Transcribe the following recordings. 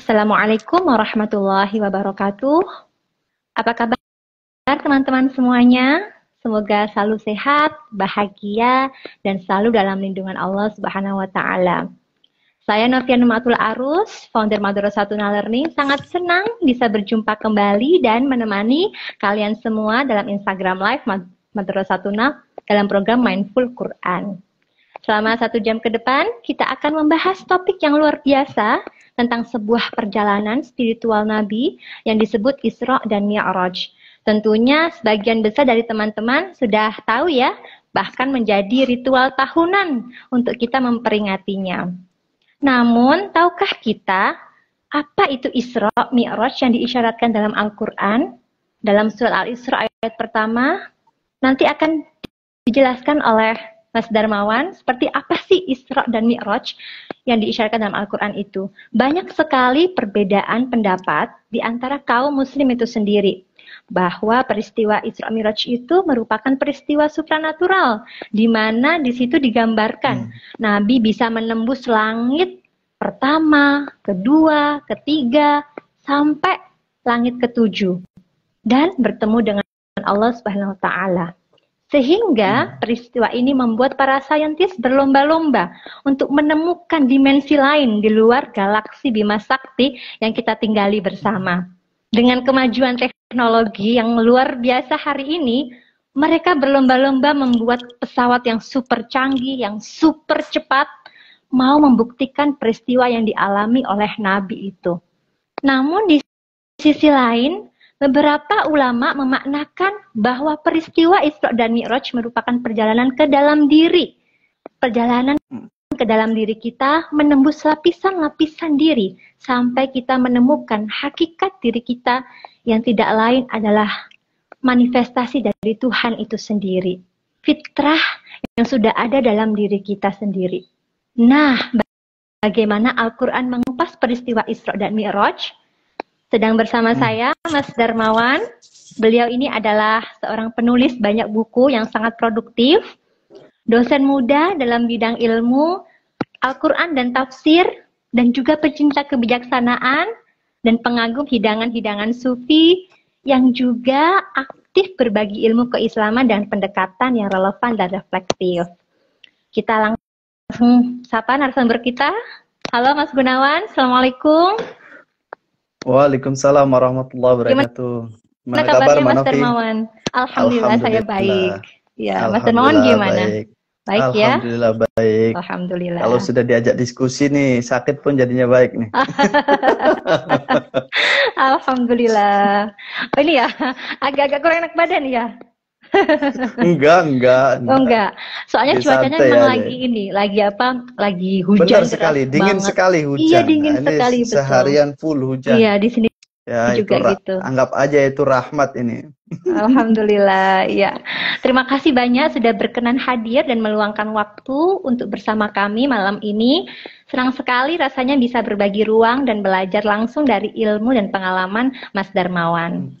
Assalamualaikum warahmatullahi wabarakatuh. Apa kabar teman-teman semuanya? Semoga selalu sehat, bahagia, dan selalu dalam lindungan Allah Subhanahu wa Ta'ala. Saya Novian Numatul Arus, founder Madrasatuna Learning, sangat senang bisa berjumpa kembali dan menemani kalian semua dalam Instagram Live Madrasatuna dalam program Mindful Quran. Selama 1 jam ke depan, kita akan membahas topik yang luar biasa tentang sebuah perjalanan spiritual Nabi yang disebut Isra dan Mi'raj. Tentunya sebagian besar dari teman-teman sudah tahu ya, bahkan menjadi ritual tahunan untuk kita memperingatinya. Namun, tahukah kita apa itu Isra Mi'raj yang diisyaratkan dalam Al-Quran? Dalam surat Al-Isra ayat pertama, nanti akan dijelaskan oleh Mas Darmawan, seperti apa sih Isra dan Mi'raj yang diisyaratkan dalam Al-Quran itu? Banyak sekali perbedaan pendapat di antara kaum muslim itu sendiri, bahwa peristiwa Isra Mi'raj itu merupakan peristiwa supranatural, di mana di situ digambarkan Nabi bisa menembus langit pertama, kedua, ketiga, sampai langit ketujuh, dan bertemu dengan Allah Subhanahu wa Ta'ala. Sehingga peristiwa ini membuat para saintis berlomba-lomba untuk menemukan dimensi lain di luar galaksi Bima Sakti yang kita tinggali bersama. Dengan kemajuan teknologi yang luar biasa hari ini, mereka berlomba-lomba membuat pesawat yang super canggih, yang super cepat, mau membuktikan peristiwa yang dialami oleh Nabi itu. Namun di sisi lain, beberapa ulama memaknakan bahwa peristiwa Isra dan Mi'raj merupakan perjalanan ke dalam diri. Perjalanan ke dalam diri kita menembus lapisan-lapisan diri sampai kita menemukan hakikat diri kita yang tidak lain adalah manifestasi dari Tuhan itu sendiri. Fitrah yang sudah ada dalam diri kita sendiri. Nah, bagaimana Al-Quran mengupas peristiwa Isra dan Mi'raj? Sedang bersama saya, Mas Darmawan. Beliau ini adalah seorang penulis banyak buku yang sangat produktif, dosen muda dalam bidang ilmu, Al-Quran dan tafsir, dan juga pecinta kebijaksanaan, dan pengagum hidangan-hidangan sufi, yang juga aktif berbagi ilmu keislaman dan pendekatan yang relevan dan reflektif. Kita langsung sapa narasumber kita. Halo Mas Gunawan, Assalamualaikum. Waalaikumsalam warahmatullahi wabarakatuh. Gimana kabarnya Mas Darmawan? Alhamdulillah saya baik. Ya, Mas Darmawan gimana? Baik ya? Alhamdulillah baik. Alhamdulillah. Kalau sudah diajak diskusi nih, sakit pun jadinya baik nih. Alhamdulillah. Oh ini ya, agak-agak kurang enak badan ya? Enggak. Oh enggak. Soalnya cuacanya memang lagi ini, lagi apa? Lagi hujan. Benar sekali, dingin banget. Sekali hujan. Iya, dingin sekali, betul. Seharian full hujan. Iya, di sini ya, juga gitu. Anggap aja itu rahmat ini. Alhamdulillah, ya. Terima kasih banyak sudah berkenan hadir dan meluangkan waktu untuk bersama kami malam ini. Senang sekali rasanya bisa berbagi ruang dan belajar langsung dari ilmu dan pengalaman Mas Darmawan.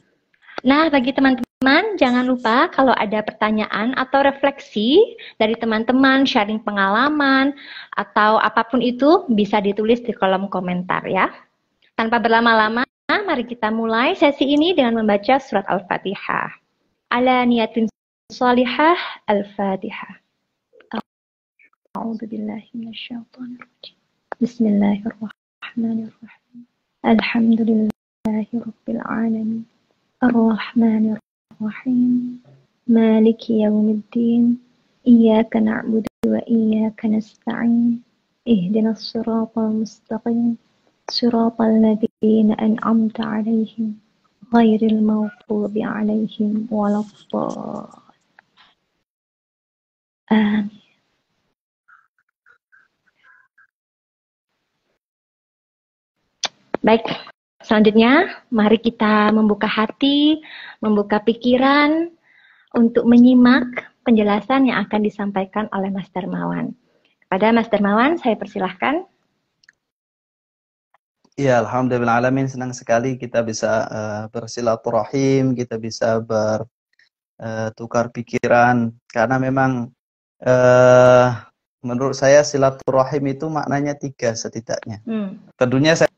Nah, bagi teman-teman, jangan lupa kalau ada pertanyaan atau refleksi dari teman-teman, sharing pengalaman, atau apapun itu bisa ditulis di kolom komentar ya. Tanpa berlama-lama, mari kita mulai sesi ini dengan membaca surat Al-Fatihah. Ala niyatin sholihah Al-Fatihah. A'udzubillahi minasyaitonirrajim. Bismillahirrahmanirrahim. Alhamdulillahi rabbil alamin. Ar-Rahmanir-Rahim. Maliki yaumiddin. Iyyaka na'budu wa iyyaka nasta'in. Ihdinas siratal mustaqim. Siratal ladzina an'amta 'alaihim ghairil maghdubi 'alaihim waladdallin. Amin. Baik. Selanjutnya, mari kita membuka hati, membuka pikiran untuk menyimak penjelasan yang akan disampaikan oleh Mas Darmawan. Kepada Mas Darmawan, saya persilahkan. Ya, alhamdulillahalamin, senang sekali kita bisa bersilaturahim, kita bisa bertukar pikiran, karena memang menurut saya silaturahim itu maknanya 3 setidaknya. Tentunya saya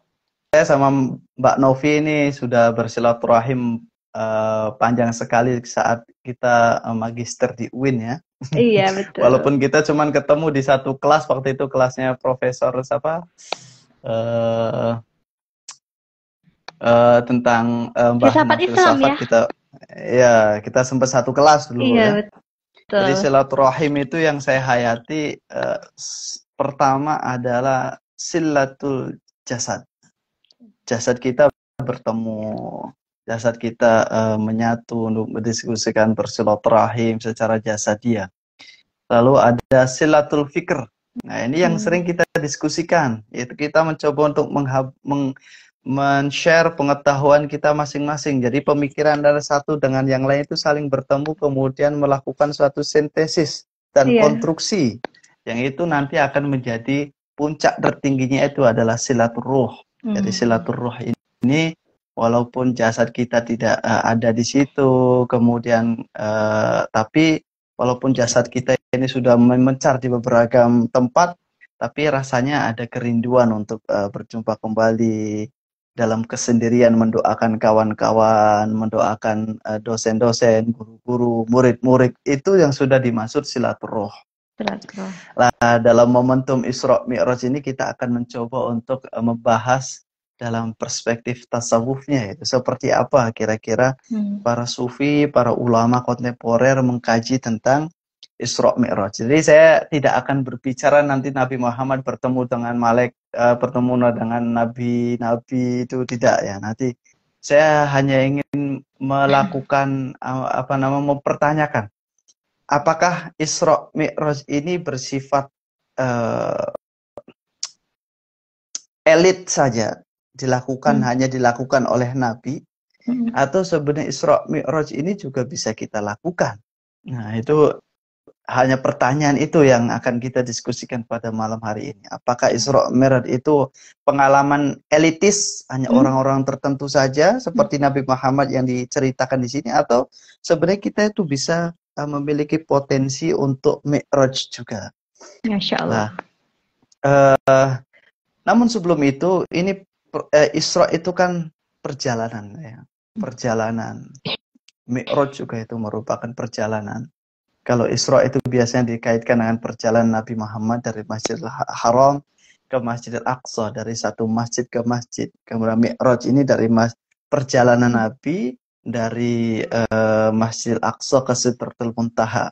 sama Mbak Novi ini sudah bersilaturahim panjang sekali saat kita magister di UIN ya. Iya, betul. Walaupun kita cuman ketemu di satu kelas waktu itu, kelasnya Profesor siapa? Tentang Filsafat Mbah Islam filsafat, ya. kita sempat satu kelas dulu Iya, ya. betul. Jadi silaturahim itu yang saya hayati pertama adalah silatul jasad. Jasad kita bertemu, jasad kita menyatu untuk mendiskusikan bersilaturahim secara jasadiah. Lalu ada silatul fikr. Nah, ini yang sering kita diskusikan, yaitu kita mencoba untuk men-share pengetahuan kita masing-masing. Jadi pemikiran dari satu dengan yang lain itu saling bertemu, kemudian melakukan suatu sintesis dan konstruksi. Yang itu nanti akan menjadi puncak tertingginya itu adalah silaturruh. Jadi silaturruh ini walaupun jasad kita tidak ada di situ, kemudian tapi walaupun jasad kita ini sudah memencar di beberapa tempat, tapi rasanya ada kerinduan untuk berjumpa kembali dalam kesendirian, mendoakan kawan-kawan, mendoakan dosen-dosen, guru-guru, murid-murid, itu yang sudah dimaksud silaturruh. Nah, dalam momentum Isra Mi'raj ini kita akan mencoba untuk membahas dalam perspektif tasawufnya, itu seperti apa kira-kira para sufi, para ulama kontemporer mengkaji tentang Isra Mi'raj. Jadi saya tidak akan berbicara nanti Nabi Muhammad bertemu dengan bertemu dengan nabi-nabi, itu tidak ya. Nanti saya hanya ingin melakukan mempertanyakan apakah Isra Mi'raj ini bersifat elit saja, hanya dilakukan oleh nabi, atau sebenarnya Isra Mi'raj ini juga bisa kita lakukan. Nah, itu hanya pertanyaan itu yang akan kita diskusikan pada malam hari ini. Apakah Isra Mi'raj itu pengalaman elitis, hanya orang-orang tertentu saja seperti Nabi Muhammad yang diceritakan di sini, atau sebenarnya kita itu bisa memiliki potensi untuk Mi'raj juga. Masya Allah. Namun sebelum itu, ini Isra itu kan perjalanan ya. Perjalanan. Mi'raj juga itu merupakan perjalanan. Kalau Isra itu biasanya dikaitkan dengan perjalanan Nabi Muhammad dari Masjidil Haram ke Masjidil Aqsa, dari satu masjid ke masjid. Kemudian Mi'raj ini dari perjalanan Nabi dari Masjidil Aqsa ke Sidratul Muntaha.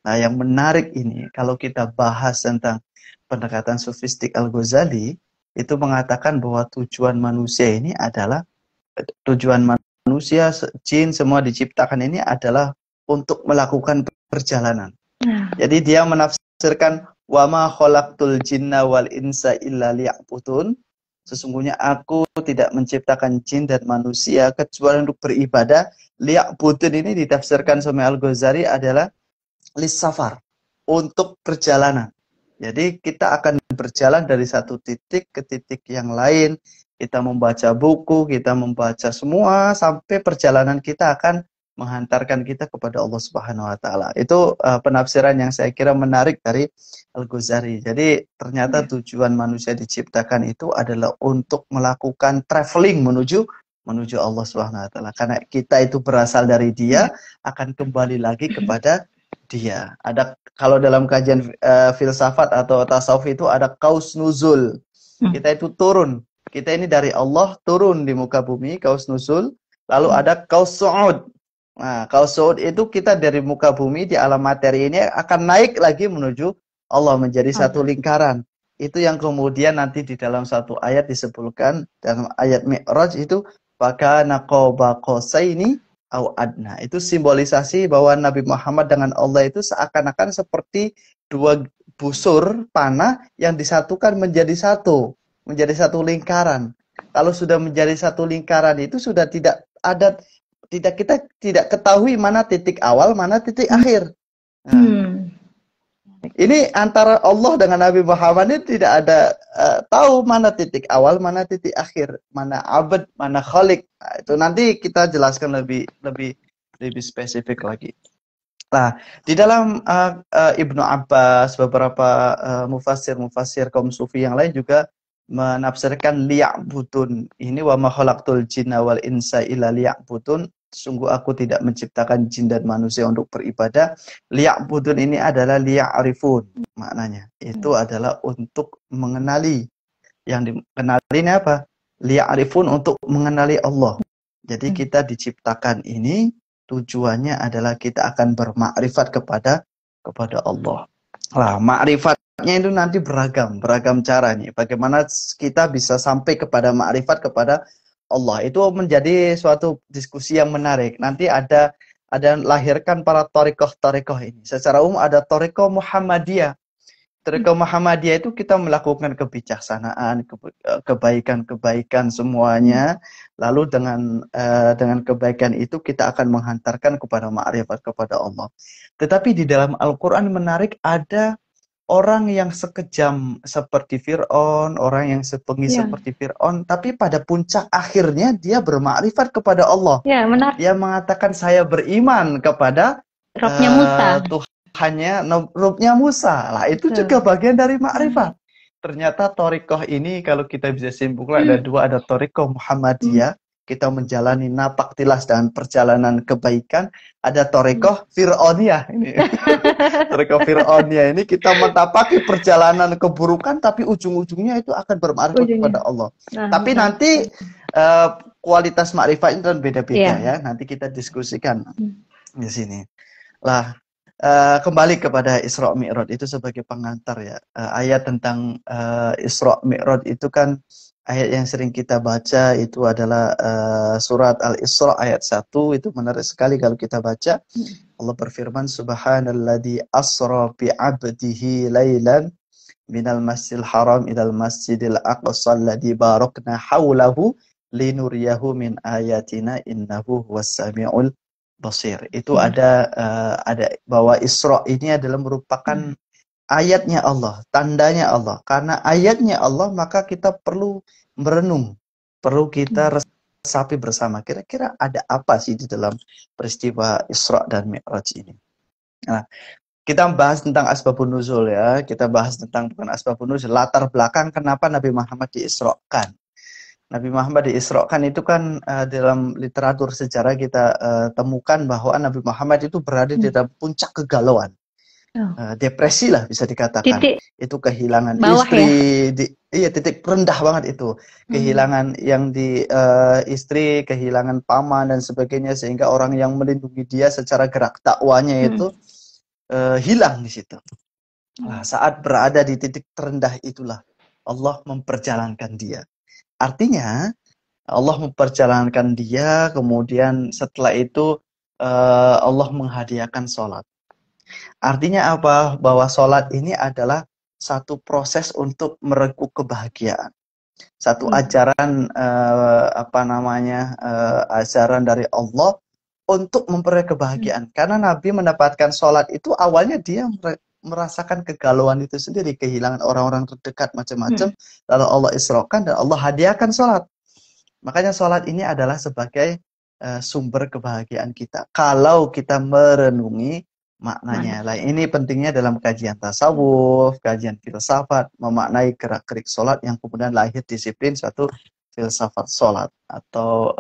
Nah, yang menarik ini kalau kita bahas tentang pendekatan sufistik Al-Ghazali, itu mengatakan bahwa tujuan manusia ini adalah jin semua diciptakan ini adalah untuk melakukan perjalanan. Jadi dia menafsirkan wa ma khalaqtul jinna wal insa illa liya'budun. Sesungguhnya aku tidak menciptakan jin dan manusia kecuali untuk beribadah. Liya'budun ini ditafsirkan sama Al-Ghazali adalah lissafar, untuk perjalanan. Jadi kita akan berjalan dari satu titik ke titik yang lain. Kita membaca buku, kita membaca semua, sampai perjalanan kita akan menghantarkan kita kepada Allah Subhanahu wa taala. Itu penafsiran yang saya kira menarik dari Al-Ghazali. Jadi ternyata tujuan manusia diciptakan itu adalah untuk melakukan traveling menuju Allah Subhanahu wa taala. Karena kita itu berasal dari Dia, akan kembali lagi kepada Dia. Ada kalau dalam kajian filsafat atau tasawuf itu ada kaus nuzul. Kita itu turun. Kita ini dari Allah turun di muka bumi, kaus nuzul. Lalu ada kaus su'ud. Nah, kaus su'ud itu kita dari muka bumi di alam materi ini akan naik lagi menuju Allah, menjadi satu lingkaran. Itu yang kemudian nanti di dalam satu ayat disebutkan, dalam ayat Mi'raj itu fakana qaba qausaini au adna. Itu simbolisasi bahwa Nabi Muhammad dengan Allah itu seakan-akan seperti dua busur panah yang disatukan menjadi satu lingkaran. Kalau sudah menjadi satu lingkaran itu sudah kita tidak ketahui mana titik awal, mana titik akhir. Nah, ini antara Allah dengan Nabi Muhammad ini tidak ada tahu mana titik awal, mana titik akhir, mana abad, mana khalik. Nah, itu nanti kita jelaskan lebih spesifik lagi. Nah, di dalam Ibnu Abbas, beberapa mufassir kaum sufi yang lain juga menafsirkan liya'budun. Ini wa ma khalaqtul jinna wal insa illa liya'budun. Sungguh aku tidak menciptakan jin dan manusia untuk beribadah. Liya'budun ini adalah liya'rifun. Maknanya itu adalah untuk mengenali. Yang dikenali ini apa? Liya'rifun, untuk mengenali Allah. Jadi kita diciptakan ini tujuannya adalah kita akan bermakrifat kepada Allah. Lah, makrifat itu nanti beragam caranya. Bagaimana kita bisa sampai kepada makrifat kepada Allah. Itu menjadi suatu diskusi yang menarik. Nanti ada lahirkan para thariqah ini. Secara umum ada thariqah Muhammadiyah. Thariqah Muhammadiyah itu kita melakukan kebijaksanaan, kebaikan semuanya. Lalu dengan kebaikan itu kita akan menghantarkan kepada makrifat kepada Allah. Tetapi di dalam Al-Quran menarik, ada orang yang sekejam seperti Fir'aun, orang yang sepengis seperti Fir'aun, tapi pada puncak akhirnya dia bermakrifat kepada Allah. Ya, benar. Dia mengatakan, saya beriman kepada Robnya Musa. Robnya Musa. Lah, itu juga bagian dari makrifat. Ternyata thariqah ini kalau kita bisa simpulkan ada dua, ada thariqah Muhammadiyah. Kita menjalani napak tilas dan perjalanan kebaikan. Ada thariqah Fir'auniyah ini. Thariqah Fir'auniyah ini kita menapaki perjalanan keburukan, tapi ujung-ujungnya itu akan bermakrifat kepada Allah. Tapi nanti kualitas makrifat itu kan beda-beda ya. Nanti kita diskusikan di sini. Lah, kembali kepada Isra Mi'raj itu sebagai pengantar ya. Ayat tentang Isra Mi'raj itu kan ayat yang sering kita baca itu adalah surat Al-Isra ayat 1. Itu menarik sekali kalau kita baca. Allah berfirman, Subhanalladzi asra bi'abdihi lailan minal masjidil haram ilal masjidil aqsa alladzi barakna haulahu linuriyahu min ayatina innahu huwas samiul basir. Itu ada bahwa Isra ini adalah merupakan ayatnya Allah, tandanya Allah. Karena ayatnya Allah, maka kita perlu merenung, perlu kita resapi bersama. Kira-kira ada apa sih di dalam peristiwa Isra dan Mi'raj ini? Nah, kita bahas tentang asbabun nuzul ya. Kita bahas tentang bukan asbabun nuzul, latar belakang kenapa Nabi Muhammad diisrakan. Nabi Muhammad diisrakan itu kan dalam literatur sejarah kita temukan bahwa Nabi Muhammad itu berada di dalam puncak kegalauan. Depresi lah bisa dikatakan. Itu kehilangan istri, titik rendah banget itu. Kehilangan yang istri, kehilangan paman dan sebagainya, sehingga orang yang melindungi dia secara gerak dakwanya itu hilang di situ. Nah, saat berada di titik terendah itulah Allah memperjalankan dia. Artinya Allah memperjalankan dia, kemudian setelah itu Allah menghadiahkan sholat. Artinya apa? Bahwa sholat ini adalah satu proses untuk mereguk kebahagiaan. Satu ajaran ajaran dari Allah untuk memperoleh kebahagiaan. Karena Nabi mendapatkan sholat itu awalnya dia merasakan kegalauan itu sendiri, kehilangan orang-orang terdekat macam-macam. Lalu Allah israkan dan Allah hadiahkan sholat. Makanya sholat ini adalah sebagai sumber kebahagiaan kita. Kalau kita merenungi maknanya. Lah, ini pentingnya dalam kajian tasawuf, kajian filsafat, memaknai gerak-gerik sholat yang kemudian lahir disiplin suatu filsafat sholat atau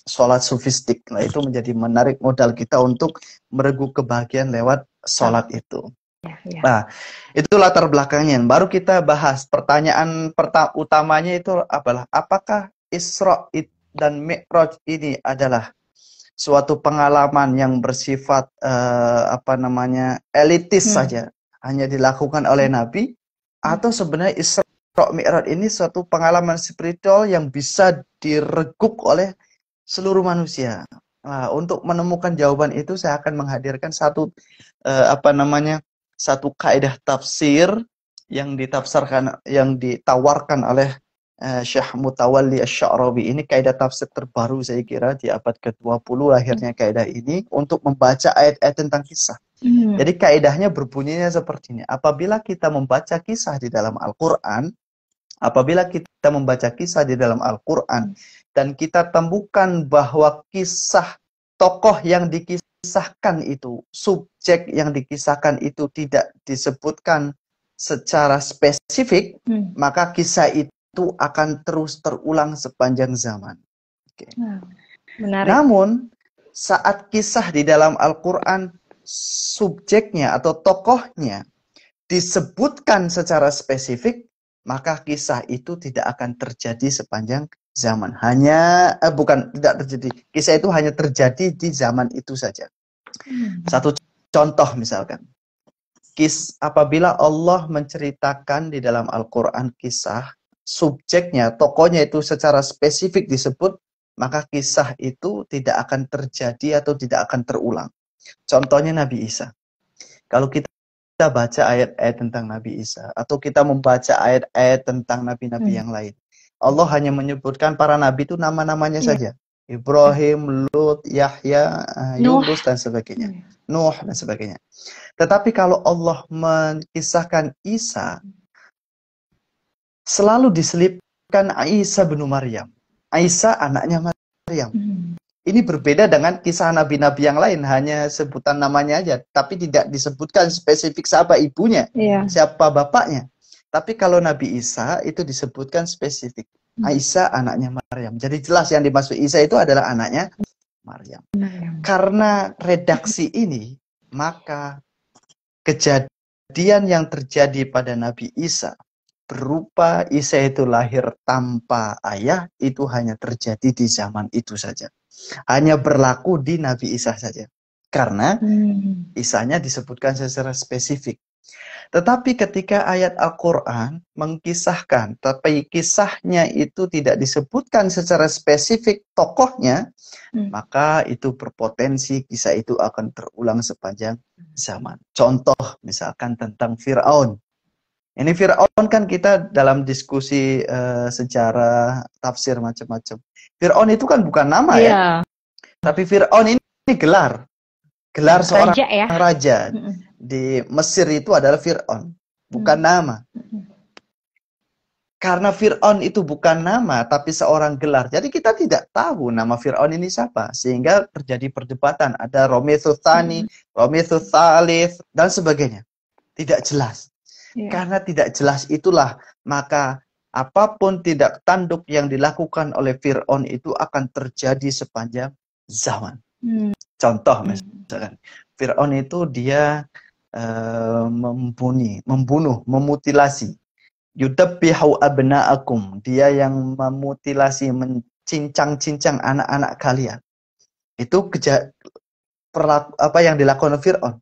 sholat sufistik. Nah, itu menjadi menarik modal kita untuk mereguk kebahagiaan lewat sholat itu. Nah, itu latar belakangnya. Baru kita bahas pertanyaan utamanya itu apalah? Apakah Isra dan Mi'raj ini adalah suatu pengalaman yang bersifat elitis saja, hanya dilakukan oleh Nabi, atau sebenarnya Isra Mi'raj ini suatu pengalaman spiritual yang bisa direguk oleh seluruh manusia. Nah, untuk menemukan jawaban itu saya akan menghadirkan satu kaidah tafsir yang ditawarkan oleh Syekh Mutawalli Asy-Sya'rawi. Ini kaidah tafsir terbaru saya kira di abad ke-20 lahirnya kaidah ini untuk membaca ayat-ayat tentang kisah. Jadi kaidahnya berbunyinya seperti ini. Apabila kita membaca kisah di dalam Al-Qur'an, dan kita temukan bahwa kisah tokoh yang dikisahkan itu, subjek yang dikisahkan itu tidak disebutkan secara spesifik, maka kisah itu akan terus terulang sepanjang zaman. Oke. Menarik. Namun, saat kisah di dalam Al-Quran, subjeknya atau tokohnya disebutkan secara spesifik, maka kisah itu tidak akan terjadi sepanjang zaman. Bukan tidak terjadi. Kisah itu hanya terjadi di zaman itu saja. Satu contoh misalkan. Apabila Allah menceritakan di dalam Al-Quran kisah, subjeknya, tokohnya itu secara spesifik disebut, maka kisah itu tidak akan terjadi atau tidak akan terulang. Contohnya Nabi Isa. Kalau kita baca ayat-ayat tentang Nabi Isa, atau kita membaca ayat-ayat tentang nabi-nabi yang lain, Allah hanya menyebutkan para nabi itu nama-namanya saja. Ibrahim, Lut, Yahya, Yunus, dan sebagainya. Nuh, dan sebagainya. Tetapi kalau Allah mengisahkan Isa, selalu diselipkan Isa bin Maryam. Isa anaknya Maryam. Ini berbeda dengan kisah nabi-nabi yang lain, hanya sebutan namanya aja, tapi tidak disebutkan spesifik siapa ibunya, siapa bapaknya. Tapi kalau Nabi Isa itu disebutkan spesifik. Isa anaknya Maryam. Jadi jelas yang dimaksud Isa itu adalah anaknya Maryam. Karena redaksi ini, maka kejadian yang terjadi pada Nabi Isa berupa Isa itu lahir tanpa ayah, itu hanya terjadi di zaman itu saja. Hanya berlaku di Nabi Isa saja. Karena Isanya disebutkan secara spesifik. Tetapi ketika ayat Al-Quran mengkisahkan, tapi kisahnya itu tidak disebutkan secara spesifik tokohnya, maka itu berpotensi kisah itu akan terulang sepanjang zaman. Contoh misalkan tentang Fir'aun. Ini Fir'aun kan kita dalam diskusi sejarah tafsir macam-macam. Fir'aun itu kan bukan nama ya. Tapi Fir'aun ini gelar. Gelar seorang raja. Di Mesir itu adalah Fir'aun. Bukan nama. Karena Fir'aun itu bukan nama, tapi seorang gelar. Jadi kita tidak tahu nama Fir'aun ini siapa. Sehingga terjadi perdebatan. Ada Ramesses Tsani, Ramesses Tsalits, dan sebagainya. Tidak jelas. Karena tidak jelas itulah, maka apapun tidak tanduk yang dilakukan oleh Fir'aun itu akan terjadi sepanjang zaman. Contoh misalkan, Fir'aun itu dia membunuh, memutilasi. Yudabbihu abna'akum. Dia yang memutilasi, mencincang-cincang anak-anak kalian. Itu apa yang dilakukan Fir'aun.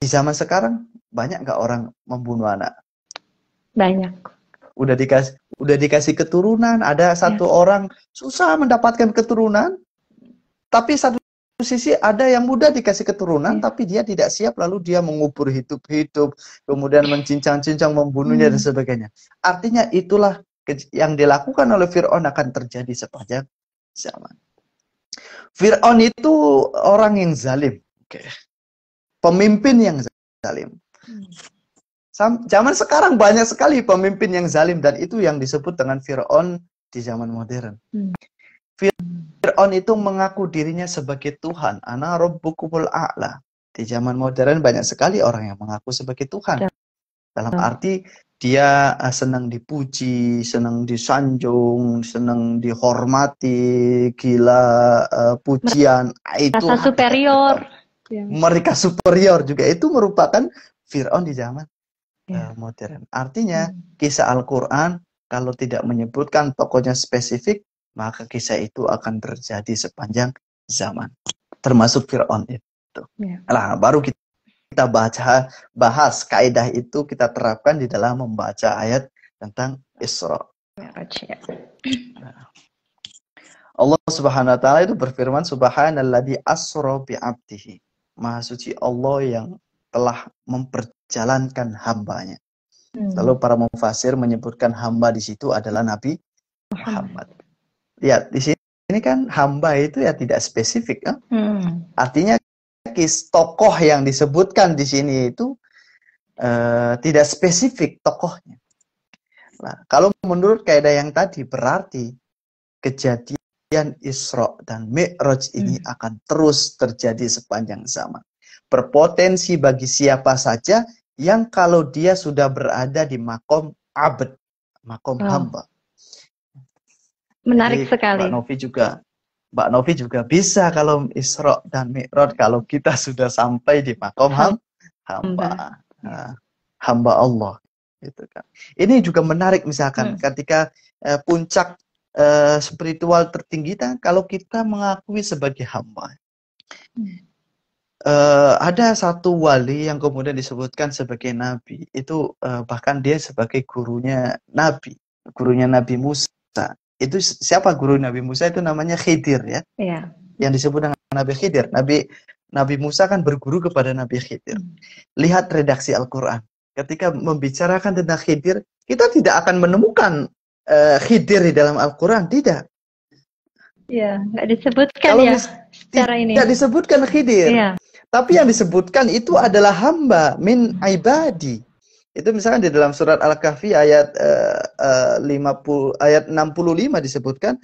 Di zaman sekarang banyak nggak orang membunuh anak? Banyak. Udah dikasih keturunan, ada satu orang susah mendapatkan keturunan, tapi satu sisi ada yang mudah dikasih keturunan, tapi dia tidak siap, lalu dia mengubur hidup-hidup, kemudian mencincang-cincang, membunuhnya dan sebagainya. Artinya itulah yang dilakukan oleh Fir'aun akan terjadi sepanjang zaman. Fir'aun itu orang yang zalim, pemimpin yang zalim. Zaman sekarang banyak sekali pemimpin yang zalim, dan itu yang disebut dengan Fir'aun di zaman modern. Fir'aun itu mengaku dirinya sebagai Tuhan. Ana rabbukumul a'la. Di zaman modern banyak sekali orang yang mengaku sebagai Tuhan. Dalam arti dia senang dipuji, senang disanjung, senang dihormati, gila pujian. Itu rasa superior. Mereka superior juga. Itu merupakan Fir'aun di zaman modern. Artinya kisah Al-Quran kalau tidak menyebutkan tokohnya spesifik, maka kisah itu akan terjadi sepanjang zaman. Termasuk Fir'aun itu. Nah, baru kita bahas kaidah itu kita terapkan di dalam membaca ayat tentang Isra. Allah Subhanahu wa taala itu berfirman, Subhanalladzi asra bi 'abdihi. Maha suci Allah yang telah memperjalankan hambanya. Lalu para mufasir menyebutkan hamba di situ adalah Nabi Muhammad. Lihat di sini kan hamba itu ya tidak spesifik, kan? Artinya tokoh yang disebutkan di sini itu tidak spesifik tokohnya. Nah, kalau menurut kaidah yang tadi berarti kejadian Isra dan Mi'raj ini akan terus terjadi sepanjang zaman. Berpotensi bagi siapa saja yang kalau dia sudah berada di makom abd, makom hamba. Menarik Jadi, sekali. Mbak Novi juga bisa kalau Isra dan Mi'raj kalau kita sudah sampai di makom hamba. Hamba Allah. Gitu kan. Ini juga menarik misalkan ketika puncak spiritual tertinggi kalau kita mengakui sebagai hamba. Ada satu wali yang kemudian disebutkan sebagai nabi. Itu bahkan dia sebagai gurunya Nabi Musa. Itu siapa guru Nabi Musa? Itu namanya Khidir ya. Iya. Yang disebut dengan Nabi Khidir. Nabi Musa kan berguru kepada Nabi Khidir. Lihat redaksi Al-Quran. Ketika membicarakan tentang Khidir, kita tidak akan menemukan Khidir di dalam Al-Quran. Tidak. Iya, nggak disebutkan ya secara ini. Tidak disebutkan Khidir. Iya. Tapi yang disebutkan itu adalah hamba min ibadi. Itu misalkan di dalam surat Al-Kahfi ayat 65 disebutkan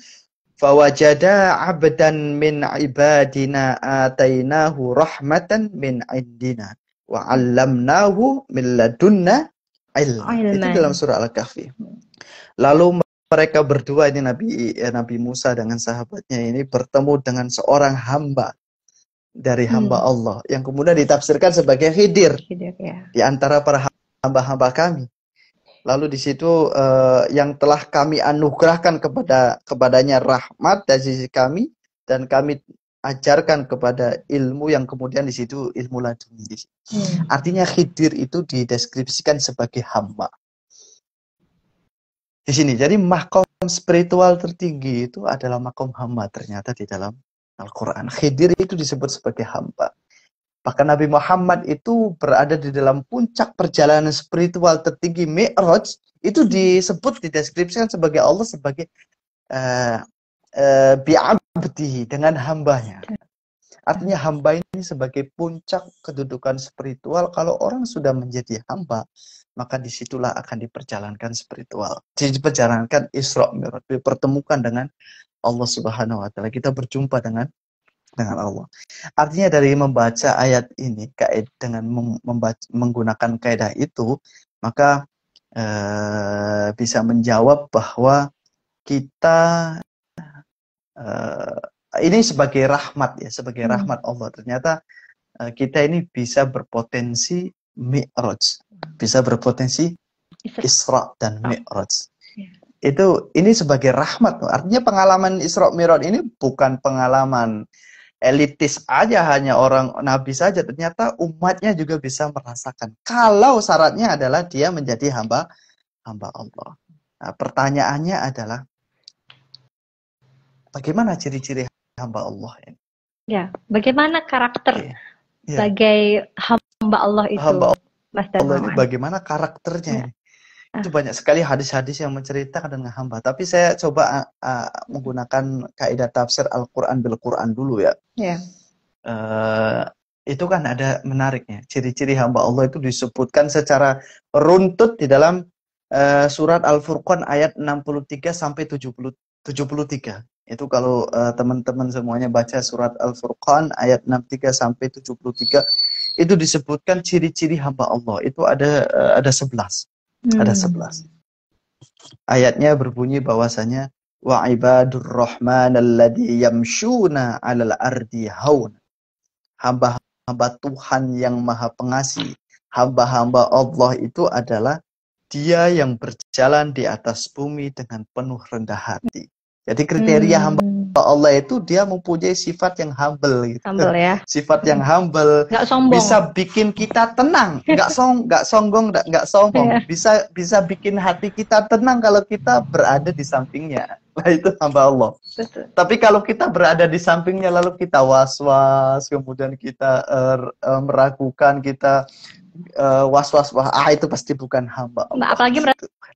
fawajada 'abdan min ibadina atainahu rahmatan min indina wa 'allamnahu min ladunna ilma. Itu dalam surah Al-Kahfi. Lalu mereka berdua ini Nabi Musa dengan sahabatnya ini bertemu dengan seorang hamba dari hamba Allah yang kemudian ditafsirkan sebagai Khidir ya. Di antara para hamba-hamba kami. Lalu di situ yang telah kami anugerahkan kepadanya rahmat dari sisi kami dan kami ajarkan kepada ilmu yang kemudian di situ ilmu laduni. Artinya Khidir itu dideskripsikan sebagai hamba. Di sini jadi makom spiritual tertinggi itu adalah makom hamba ternyata di dalam Al-Quran. Khidir itu disebut sebagai hamba. Bahkan Nabi Muhammad itu berada di dalam puncak perjalanan spiritual tertinggi Mi'raj, itu dideskripsikan sebagai Allah sebagai bi'abdihi, dengan hambanya. Artinya hamba ini sebagai puncak kedudukan spiritual. Kalau orang sudah menjadi hamba, maka disitulah akan diperjalankan spiritual. Diperjalankan Isra Mi'raj, dipertemukan dengan Allah Subhanahu wa taala. Kita berjumpa dengan Allah. Artinya dari membaca ayat ini dengan menggunakan kaidah itu, maka bisa menjawab bahwa kita ini sebagai rahmat ya, sebagai rahmat Allah. Ternyata kita ini bisa berpotensi Mi'raj, bisa berpotensi Isra dan Mi'raj. Ini sebagai rahmat. Artinya pengalaman Isra Mi'raj ini bukan pengalaman elitis aja, hanya orang nabi saja. Ternyata umatnya juga bisa merasakan. Kalau syaratnya adalah dia menjadi hamba Allah. Nah, pertanyaannya adalah bagaimana ciri-ciri hamba Allah ini? Ya, bagaimana karakter sebagai hamba Allah itu? Hamba Allah ini bagaimana karakternya ini? Itu banyak sekali hadis-hadis yang menceritakan dengan hamba. Tapi saya coba menggunakan kaidah tafsir Al-Quran bil Quran dulu ya. Itu kan ada menariknya. Ciri-ciri hamba Allah itu disebutkan secara runtut di dalam surat Al-Furqan ayat 63 sampai 73. Itu kalau teman-teman semuanya baca surat Al-Furqan ayat 63 sampai 73, itu disebutkan ciri-ciri hamba Allah. Itu ada 11. Ada 11. Ayatnya berbunyi bahwasanya wa ibadur rahman alladzi yamshuna 'alal ardi hauna. Hamba-hamba Tuhan yang Maha Pengasih, hamba-hamba Allah itu adalah dia yang berjalan di atas bumi dengan penuh rendah hati. Jadi kriteria hamba Allah itu dia mempunyai sifat yang humble gitu. Humble ya. Sifat yang humble, nggak sombong. Bisa bikin kita tenang, nggak sombong. Bisa bikin hati kita tenang kalau kita berada di sampingnya. Nah, itu hamba Allah. Betul. Tapi kalau kita berada di sampingnya lalu kita was-was, kemudian kita meragukan, kita was-was, itu pasti bukan hamba Allah. Apalagi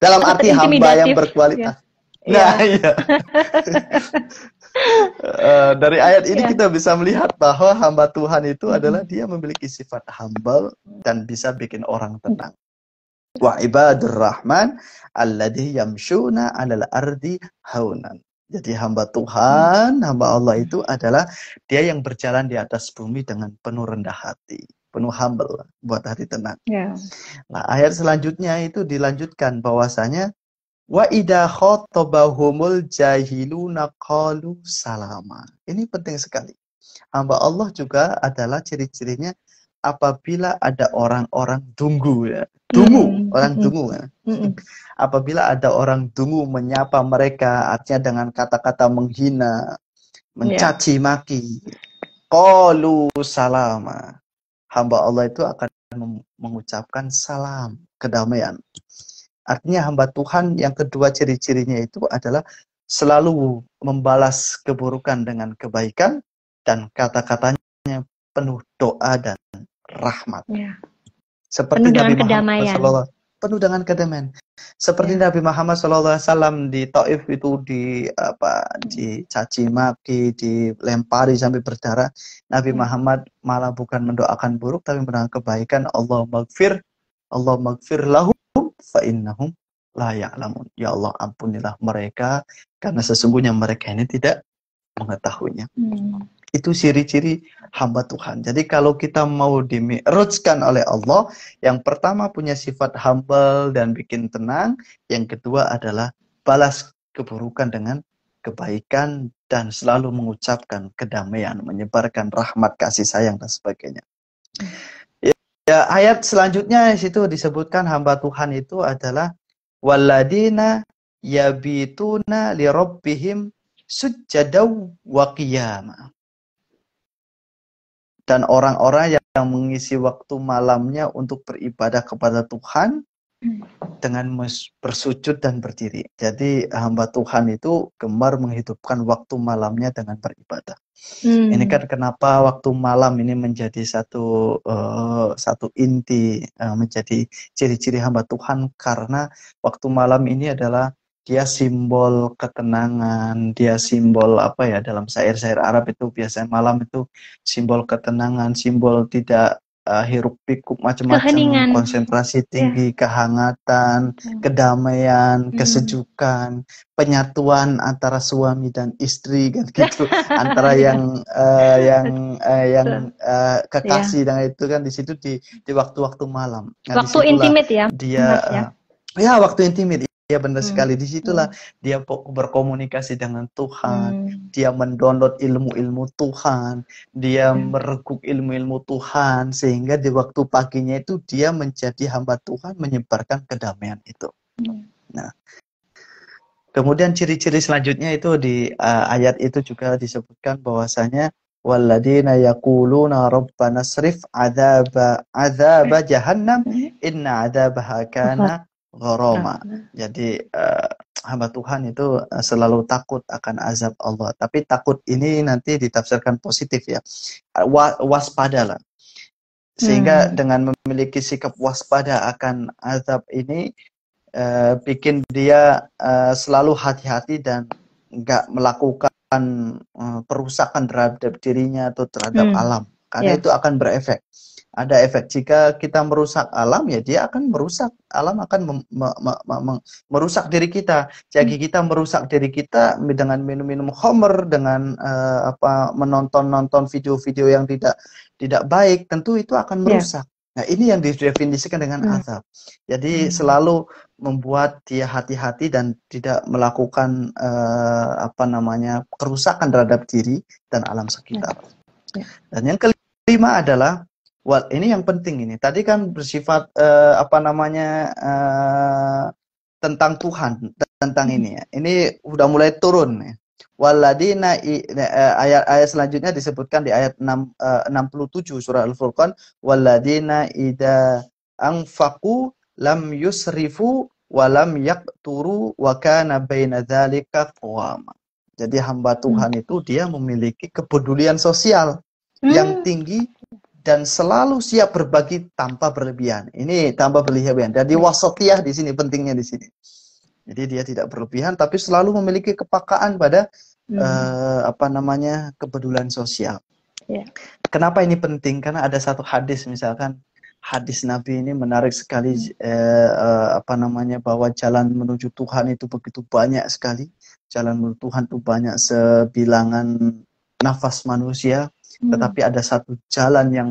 dalam arti hamba yang berkualitas. Nah, iya. Dari ayat ini kita bisa melihat bahwa hamba Tuhan itu adalah dia memiliki sifat humble dan bisa bikin orang tenang. Wa ibadur rahman alladzi yamshuna 'alal ardi haunan. Jadi hamba Tuhan, hamba Allah itu adalah dia yang berjalan di atas bumi dengan penuh rendah hati. penuh humble buat hati tenang. Ya. Nah, ayat selanjutnya itu dilanjutkan bahwasanya wa idza khatabahumul jahiluna qalu salama. Ini penting sekali. Hamba Allah juga adalah ciri-cirinya apabila ada orang-orang dungu ya. Dungu, orang dungu ya. Apabila ada orang dungu menyapa mereka, artinya dengan kata-kata menghina, mencaci maki, qalu salama. Hamba Allah itu akan mengucapkan salam, kedamaian. Artinya hamba Tuhan yang kedua ciri-cirinya itu adalah selalu membalas keburukan dengan kebaikan dan kata-katanya penuh doa dan rahmat. Ya. Seperti Nabi Muhammad SAW, penuh dengan kedamaian. Seperti Nabi Muhammad SAW di Taif itu dicaci maki, dilempari sampai berdarah. Nabi Muhammad malah bukan mendoakan buruk, tapi mendoakan kebaikan. Allah maghfir lahum fa innahum la ya'lamun. Ya Allah, ampunilah mereka karena sesungguhnya mereka ini tidak mengetahuinya. Itu ciri-ciri hamba Tuhan. Jadi kalau kita mau dimi'rajkan oleh Allah, yang pertama punya sifat humble dan bikin tenang, yang kedua adalah balas keburukan dengan kebaikan dan selalu mengucapkan kedamaian, menyebarkan rahmat, kasih sayang dan sebagainya. Ya, ayat selanjutnya di situ disebutkan hamba Tuhan itu adalah walladina yabituna li rabbihim sujjadaw wa qiyama. Dan orang-orang yang mengisi waktu malamnya untuk beribadah kepada Tuhan dengan bersujud dan berdiri. Jadi hamba Tuhan itu gemar menghidupkan waktu malamnya dengan beribadah. Ini kan kenapa waktu malam ini menjadi satu inti, menjadi ciri-ciri hamba Tuhan, karena waktu malam ini adalah dia simbol ketenangan, dia simbol dalam syair-syair Arab itu biasanya malam itu simbol ketenangan, simbol tidak hiruk pikuk macam-macam, konsentrasi tinggi, kehangatan, kedamaian, kesejukan, penyatuan antara suami dan istri kan gitu, antara yang kekasih dan itu kan di situ di waktu-waktu malam. Nah, waktu intimate ya. Dia waktu intimate. Ya benar sekali, disitulah dia berkomunikasi dengan Tuhan, dia mendownload ilmu-ilmu Tuhan, dia mereguk ilmu-ilmu Tuhan, sehingga di waktu paginya itu dia menjadi hamba Tuhan, menyebarkan kedamaian itu. Nah, kemudian ciri-ciri selanjutnya itu di ayat itu juga disebutkan bahwasanya walladina yaquluna rabbana srif adzaba jahannam inna adzabaha kana gharama. Jadi hamba Tuhan itu selalu takut akan azab Allah. Tapi takut ini nanti ditafsirkan positif ya. Waspadalah. Sehingga dengan memiliki sikap waspada akan azab ini bikin dia selalu hati-hati dan enggak melakukan perusakan terhadap dirinya atau terhadap alam. Karena itu akan berefek. Ada efek. Jika kita merusak alam, ya dia akan merusak. Alam akan merusak diri kita. Jika kita merusak diri kita dengan minum-minum khamr, dengan menonton video-video yang tidak baik, tentu itu akan merusak. Nah, ini yang didefinisikan dengan azab. Jadi selalu membuat dia hati-hati dan tidak melakukan kerusakan terhadap diri dan alam sekitar. Dan yang kelima adalah ini yang penting ini. Tadi kan bersifat tentang Tuhan, tentang ini ya. Ini udah mulai turun ya. Walladina ayat selanjutnya disebutkan di ayat 67 surah Al-Furqan, walladina idza anfaqu lam yusrifu wa lam yaqturu wa kana baina dzalika qawama. Jadi hamba Tuhan itu dia memiliki kepedulian sosial yang tinggi dan selalu siap berbagi tanpa berlebihan. Ini tanpa berlebihan. Jadi wasatiyah di sini pentingnya di sini. Jadi dia tidak berlebihan tapi selalu memiliki kepekaan pada kepedulian sosial. Kenapa ini penting? Karena ada satu hadis, misalkan hadis Nabi ini menarik sekali, bahwa jalan menuju Tuhan itu begitu banyak sekali. Jalan menuju Tuhan itu banyak sebilangan nafas manusia. Tetapi ada satu jalan yang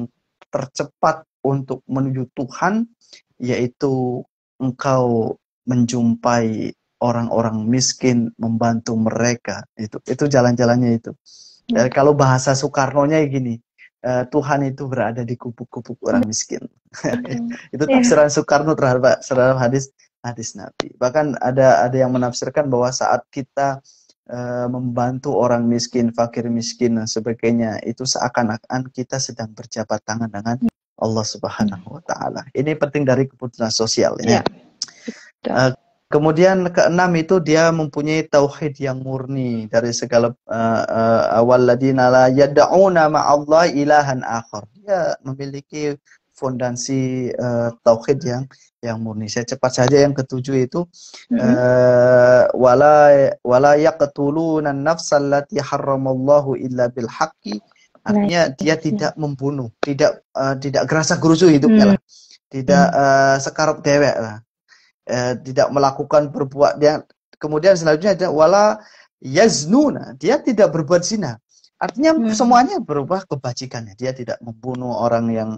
tercepat untuk menuju Tuhan, yaitu engkau menjumpai orang-orang miskin, membantu mereka. Itu jalan-jalannya itu. Kalau bahasa Soekarno-nya gini, Tuhan itu berada di kubu-kubu orang miskin. Itu tafsiran Soekarno terhadap hadis Nabi. Bahkan ada yang menafsirkan bahwa saat kita membantu orang miskin, fakir miskin dan sebagainya, itu seakan-akan kita sedang berjabat tangan dengan Allah Subhanahu wa taala. Ini penting dari keputusan sosial ya. Kemudian keenam itu dia mempunyai tauhid yang murni dari segala awalladina la yad'una ma'allah ilahan akhar. Dia memiliki fondasi tauhid yang murni. Saya cepat saja yang ketujuh itu wala yaqtuluna an-nafsa allati harramallahu illa bil haqqi. Artinya dia tidak membunuh, tidak gerasa gerusu hidupnya lah. Tidak sekarap dewek lah. Tidak melakukan berbuat dia. Kemudian selanjutnya ada wala yaznuna, dia tidak berbuat zina. Artinya semuanya berubah kebajikannya. Dia tidak membunuh orang yang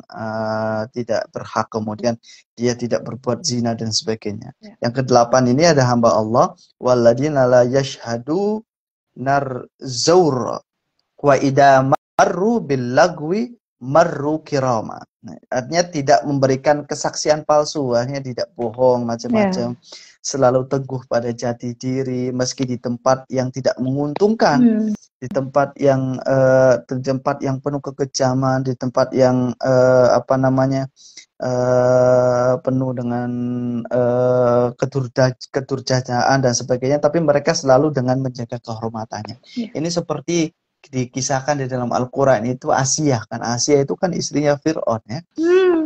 tidak berhak, kemudian dia tidak berbuat zina dan sebagainya. Yang kedelapan ini ada hamba Allah walladzina la yashhadu narzaur wa idza marru bil lagwi marru kirama. Artinya tidak memberikan kesaksian palsu, artinya tidak bohong macam-macam. Selalu teguh pada jati diri meski di tempat yang tidak menguntungkan, di tempat yang penuh kekejaman, di tempat yang penuh dengan kedurjana dan sebagainya, tapi mereka selalu dengan menjaga kehormatannya. Ini seperti dikisahkan di dalam Al-Quran itu Asia kan. Asia itu kan istrinya Fir'aun ya.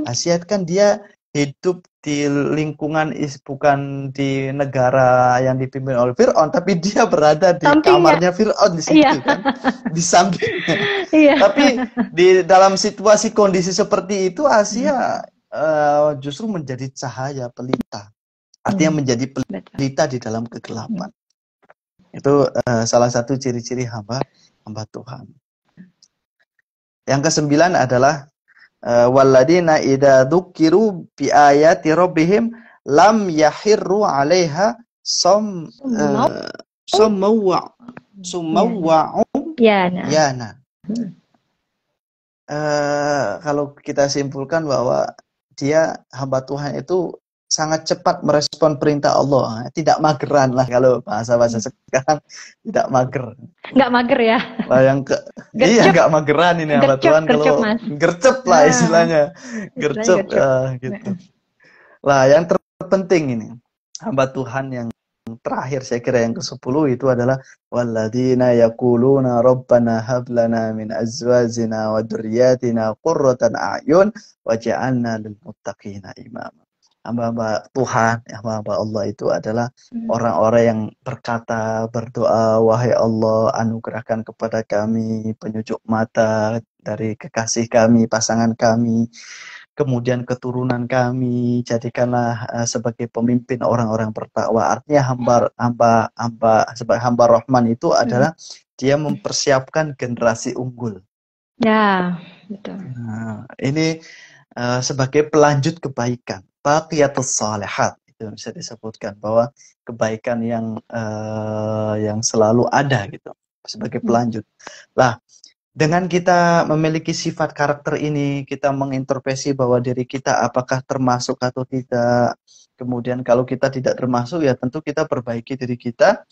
Asia kan dia hidup di lingkungan bukan di negara yang dipimpin oleh Fir'aun, tapi dia berada di kamarnya Fir'aun di situ kan, di sampingnya. Tapi di dalam situasi kondisi seperti itu Asia justru menjadi cahaya pelita. Artinya menjadi pelita di dalam kegelapan. Itu salah satu ciri-ciri hamba Tuhan. Yang kesembilan adalah walladzina idza dzukiru bi ayati rabbihim lam yahirru 'alaiha yana. Kalau kita simpulkan bahwa dia hamba Tuhan itu sangat cepat merespon perintah Allah, tidak mageran lah kalau bahasa sekarang, tidak mager. Nggak mager ya? Lah yang iya nggak mageran ini hamba Tuhan, kalau gercep lah istilahnya, gercep gitu. Lah yang terpenting ini hamba Tuhan yang terakhir saya kira yang ke-10 itu adalah walladzina yaquluna rabbana hab lana min azwajina wa dzurriyyatina qurratan a'yun waj'alna lil muttaqina imama. Hamba-hamba Tuhan, hamba-hamba Allah itu adalah orang-orang yang berdoa, wahai Allah, anugerahkan kepada kami penyucuk mata dari kekasih kami, pasangan kami, kemudian keturunan kami, jadikanlah sebagai pemimpin orang-orang bertakwa. Artinya sebagai hamba Rahman itu adalah dia mempersiapkan generasi unggul. Ya, betul. Nah, ini sebagai pelanjut kebaikan. Baqiyatus shalihat itu bisa disebutkan bahwa kebaikan yang selalu ada gitu sebagai pelanjut. Lah, dengan kita memiliki sifat karakter ini, kita mengintrospeksi bahwa diri kita apakah termasuk atau tidak. Kemudian kalau kita tidak termasuk, ya tentu kita perbaiki diri kita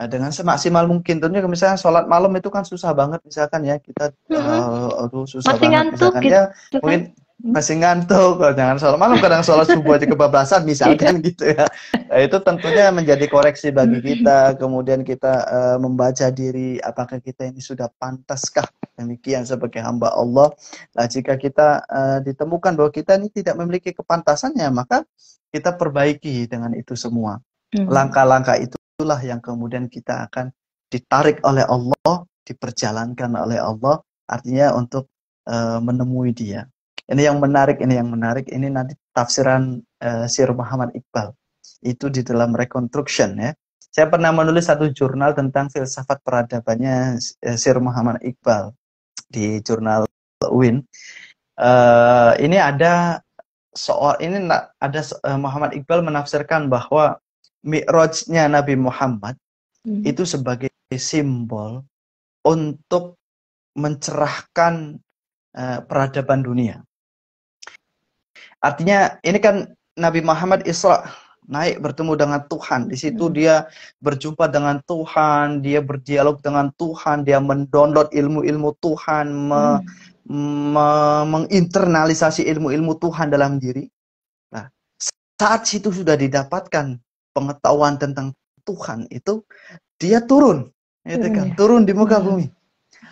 dengan semaksimal mungkin. Tentunya misalnya sholat malam itu kan susah banget misalkan ya, kita susah masih banget ngantuk misalkan gitu, ya mungkin masih ngantuk, jangan sholat malam, kadang sholat subuh aja kebablasan misalkan gitu ya. Nah, itu tentunya menjadi koreksi bagi kita. Kemudian kita membaca diri, apakah kita ini sudah pantaskah demikian sebagai hamba Allah. Nah, jika kita ditemukan bahwa kita ini tidak memiliki kepantasannya, maka kita perbaiki dengan itu semua. Langkah-langkah itulah yang kemudian kita akan ditarik oleh Allah, diperjalankan oleh Allah, artinya untuk menemui Dia. Ini yang menarik, ini nanti tafsiran Syekh Muhammad Iqbal. Itu di dalam Reconstruction ya. Saya pernah menulis satu jurnal tentang filsafat peradabannya Syekh Muhammad Iqbal di jurnal UIN. Ini ada Muhammad Iqbal menafsirkan bahwa Mi'rajnya Nabi Muhammad itu sebagai simbol untuk mencerahkan peradaban dunia. Artinya ini kan Nabi Muhammad Isra, naik bertemu dengan Tuhan. Di situ dia berjumpa dengan Tuhan, dia berdialog dengan Tuhan, dia mendownload ilmu-ilmu Tuhan, menginternalisasi ilmu-ilmu Tuhan dalam diri. Nah, saat situ sudah didapatkan pengetahuan tentang Tuhan itu, dia turun, gitu kan, turun di muka bumi.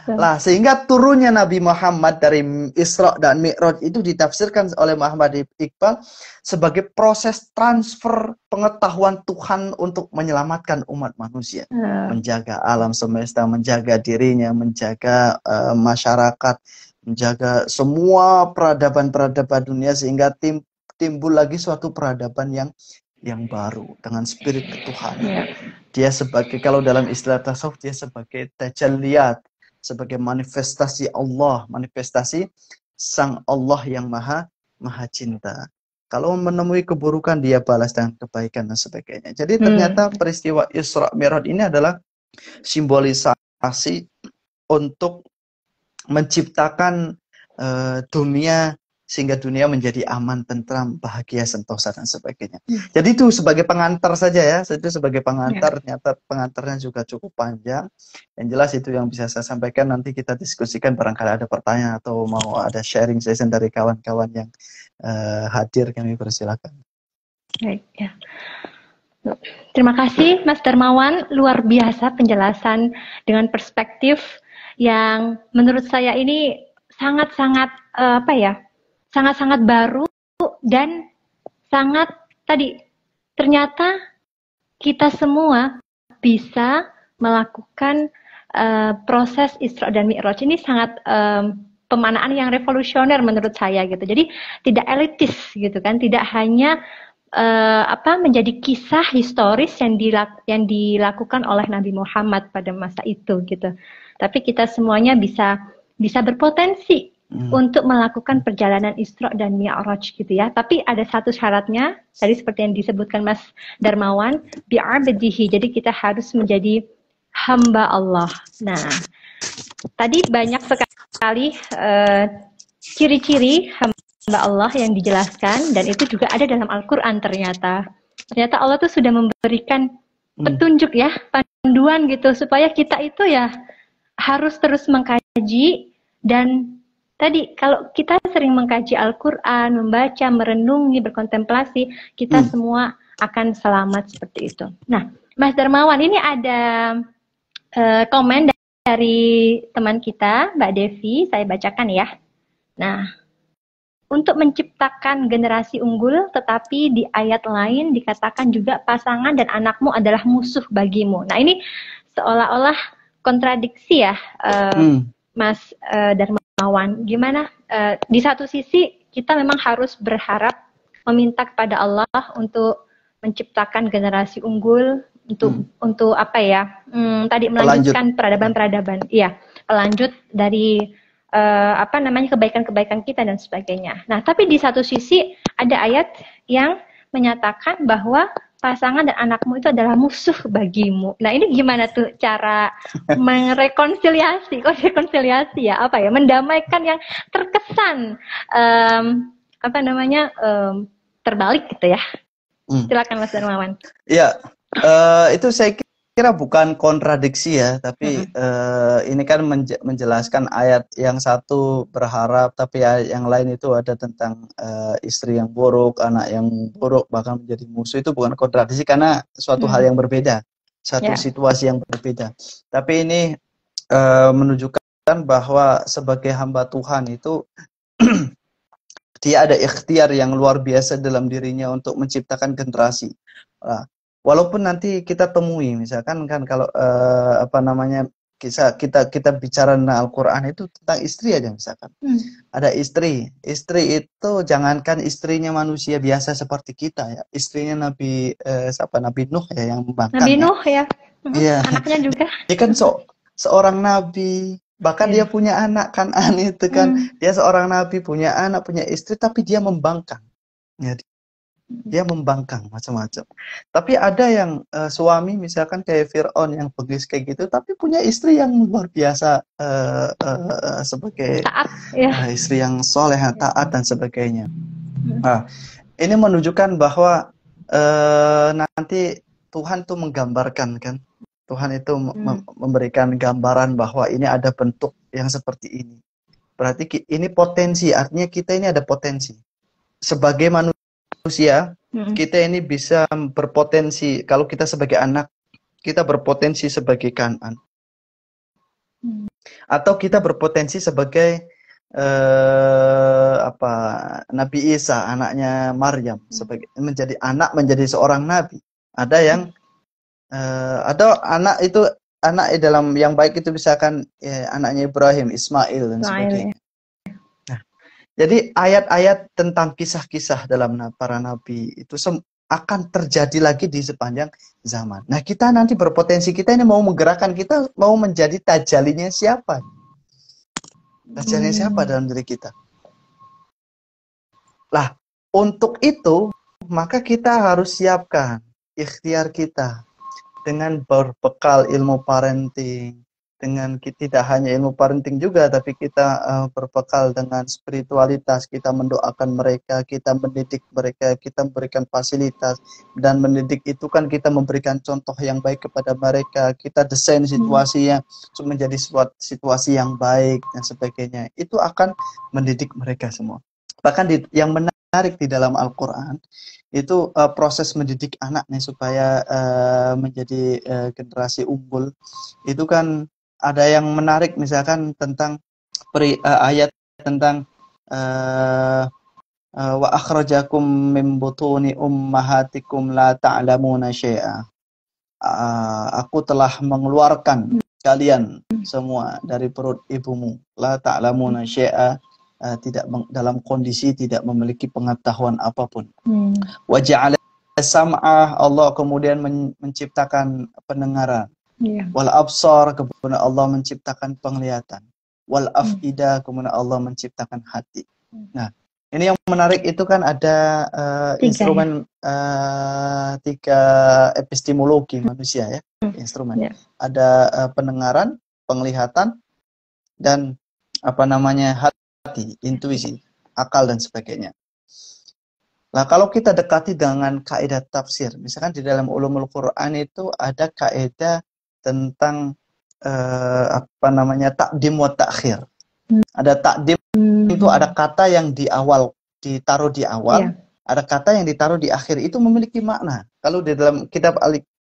Lah, sehingga turunnya Nabi Muhammad dari Isra dan Mi'raj itu ditafsirkan oleh Muhammad Iqbal sebagai proses transfer pengetahuan Tuhan untuk menyelamatkan umat manusia, menjaga alam semesta, menjaga dirinya, menjaga masyarakat, menjaga semua peradaban-peradaban dunia, sehingga timbul lagi suatu peradaban yang baru dengan spirit ketuhanan. Dia sebagai, kalau dalam istilah tasawuf, dia sebagai tajalliyat, sebagai manifestasi Allah, manifestasi Sang Allah yang maha cinta. Kalau menemui keburukan, dia balas dengan kebaikan dan sebagainya. Jadi ternyata peristiwa Isra Mi'raj ini adalah simbolisasi untuk menciptakan dunia, sehingga dunia menjadi aman, tentram, bahagia, sentosa, dan sebagainya. Jadi itu sebagai pengantar saja ya, itu sebagai pengantar. Ternyata pengantarnya juga cukup panjang. Yang jelas itu yang bisa saya sampaikan. Nanti kita diskusikan, barangkali ada pertanyaan atau mau ada sharing session dari kawan-kawan yang hadir, kami persilakan. Baik, ya. Terima kasih Mas Darmawan, luar biasa penjelasan dengan perspektif yang menurut saya ini sangat-sangat sangat-sangat baru, dan sangat ternyata kita semua bisa melakukan proses Isra dan Mi'raj ini. Sangat pemanaan yang revolusioner menurut saya gitu. Jadi tidak elitis gitu kan, tidak hanya menjadi kisah historis yang dilakukan oleh Nabi Muhammad pada masa itu gitu. Tapi kita semuanya bisa berpotensi untuk melakukan perjalanan Isra dan Mi'raj gitu ya. Tapi ada satu syaratnya, tadi seperti yang disebutkan Mas Darmawan, bi'abdihi. Jadi kita harus menjadi hamba Allah. Nah, tadi banyak sekali ciri-ciri hamba Allah yang dijelaskan, dan itu juga ada dalam Al-Quran ternyata. Ternyata Allah tuh sudah memberikan petunjuk ya, panduan gitu, supaya kita itu ya harus terus mengkaji. Dan tadi kalau kita sering mengkaji Al-Quran, membaca, merenungi, berkontemplasi, kita semua akan selamat seperti itu. Nah, Mas Darmawan, ini ada komen dari teman kita, Mbak Devi, saya bacakan ya. Nah, untuk menciptakan generasi unggul, tetapi di ayat lain dikatakan juga pasangan dan anakmu adalah musuh bagimu. Nah, ini seolah-olah kontradiksi ya, Mas Darmawan. Gimana? Di satu sisi kita memang harus berharap, meminta kepada Allah untuk menciptakan generasi unggul, untuk tadi melanjutkan peradaban-peradaban. Iya, pelanjut dari kebaikan-kebaikan kita dan sebagainya. Nah, tapi di satu sisi ada ayat yang menyatakan bahwa pasangan dan anakmu itu adalah musuh bagimu. Nah, ini gimana tuh cara merekonsiliasi ya, mendamaikan yang terkesan terbalik gitu ya. Silakan Mas Darmawan. Ya, itu saya kira bukan kontradiksi ya, tapi ini kan menjelaskan ayat yang satu berharap, tapi ayat yang lain itu ada tentang istri yang buruk, anak yang buruk, bahkan menjadi musuh. Itu bukan kontradiksi karena suatu hal yang berbeda, satu situasi yang berbeda. Tapi ini menunjukkan bahwa sebagai hamba Tuhan itu dia ada ikhtiar yang luar biasa dalam dirinya untuk menciptakan generasi. Walaupun nanti kita temui, misalkan kan kalau kita bicara tentang Al-Quran itu tentang istri aja misalkan. Ada istri itu jangankan istrinya manusia biasa seperti kita ya, istrinya Nabi Nuh ya, yang membangkang. Nabi Nuh ya. Iya. Anaknya juga. Dia kan seorang nabi, Bahkan dia punya anak Kan'an itu kan, dia seorang nabi, punya anak, punya istri, tapi dia membangkang. Ya, dia membangkang macam-macam. Tapi ada yang suami misalkan kayak Fir'aun yang begis kayak gitu, tapi punya istri yang luar biasa sebagai taat, ya. istri yang soleh, taat dan sebagainya. Nah, ini menunjukkan bahwa nanti Tuhan tuh menggambarkan kan, Tuhan itu memberikan gambaran bahwa ini ada bentuk yang seperti ini. Berarti ini potensi, artinya kita ini ada potensi. Sebagai manusia, kita ini bisa berpotensi, kalau kita sebagai anak, kita berpotensi sebagai Kan'an. Atau kita berpotensi sebagai Nabi Isa, anaknya Maryam, sebagai menjadi anak, menjadi seorang nabi. Ada yang ada anak itu, anak dalam yang baik itu misalkan anaknya Ibrahim, Ismail dan sebagainya. Nah, jadi ayat-ayat tentang kisah-kisah dalam para nabi itu akan terjadi lagi di sepanjang zaman. Nah, kita nanti berpotensi, kita ini mau menggerakkan, kita mau menjadi tajalinya siapa? Tajalinya siapa dalam diri kita? Lah, untuk itu maka kita harus siapkan ikhtiar kita dengan berbekal ilmu parenting, dengan tidak hanya ilmu parenting juga, tapi kita berbekal dengan spiritualitas, kita mendoakan mereka, kita mendidik mereka, kita memberikan fasilitas, dan mendidik itu kan kita memberikan contoh yang baik kepada mereka, kita desain situasinya menjadi situasi yang baik dan sebagainya. Itu akan mendidik mereka semua. Bahkan yang menarik di dalam Al-Quran itu proses mendidik anaknya supaya menjadi generasi unggul. Itu kan ada yang menarik, misalkan tentang ayat tentang wa akhrajakum min butuni ummahatikum la ta'lamuna syai'a. Aku telah mengeluarkan kalian semua dari perut ibumu, la ta'lamuna syai'a, tidak dalam kondisi tidak memiliki pengetahuan apapun. Wa ja'ala sam'ah, Allah kemudian menciptakan pendengaran. Wal absar, kemudian Allah menciptakan penglihatan. Wal afida, kemudian Allah menciptakan hati. Nah, ini yang menarik itu kan ada instrumen tiga epistemologi manusia ya, instrumen. Ada pendengaran, penglihatan, dan hati, intuisi, akal dan sebagainya. Nah, kalau kita dekati dengan kaidah tafsir, misalkan di dalam ulumul Quran itu ada kaidah tentang takdim wa ta'khir. Ada takdim itu ada kata yang ditaruh di awal, ada kata yang ditaruh di akhir, itu memiliki makna. Kalau di dalam kitab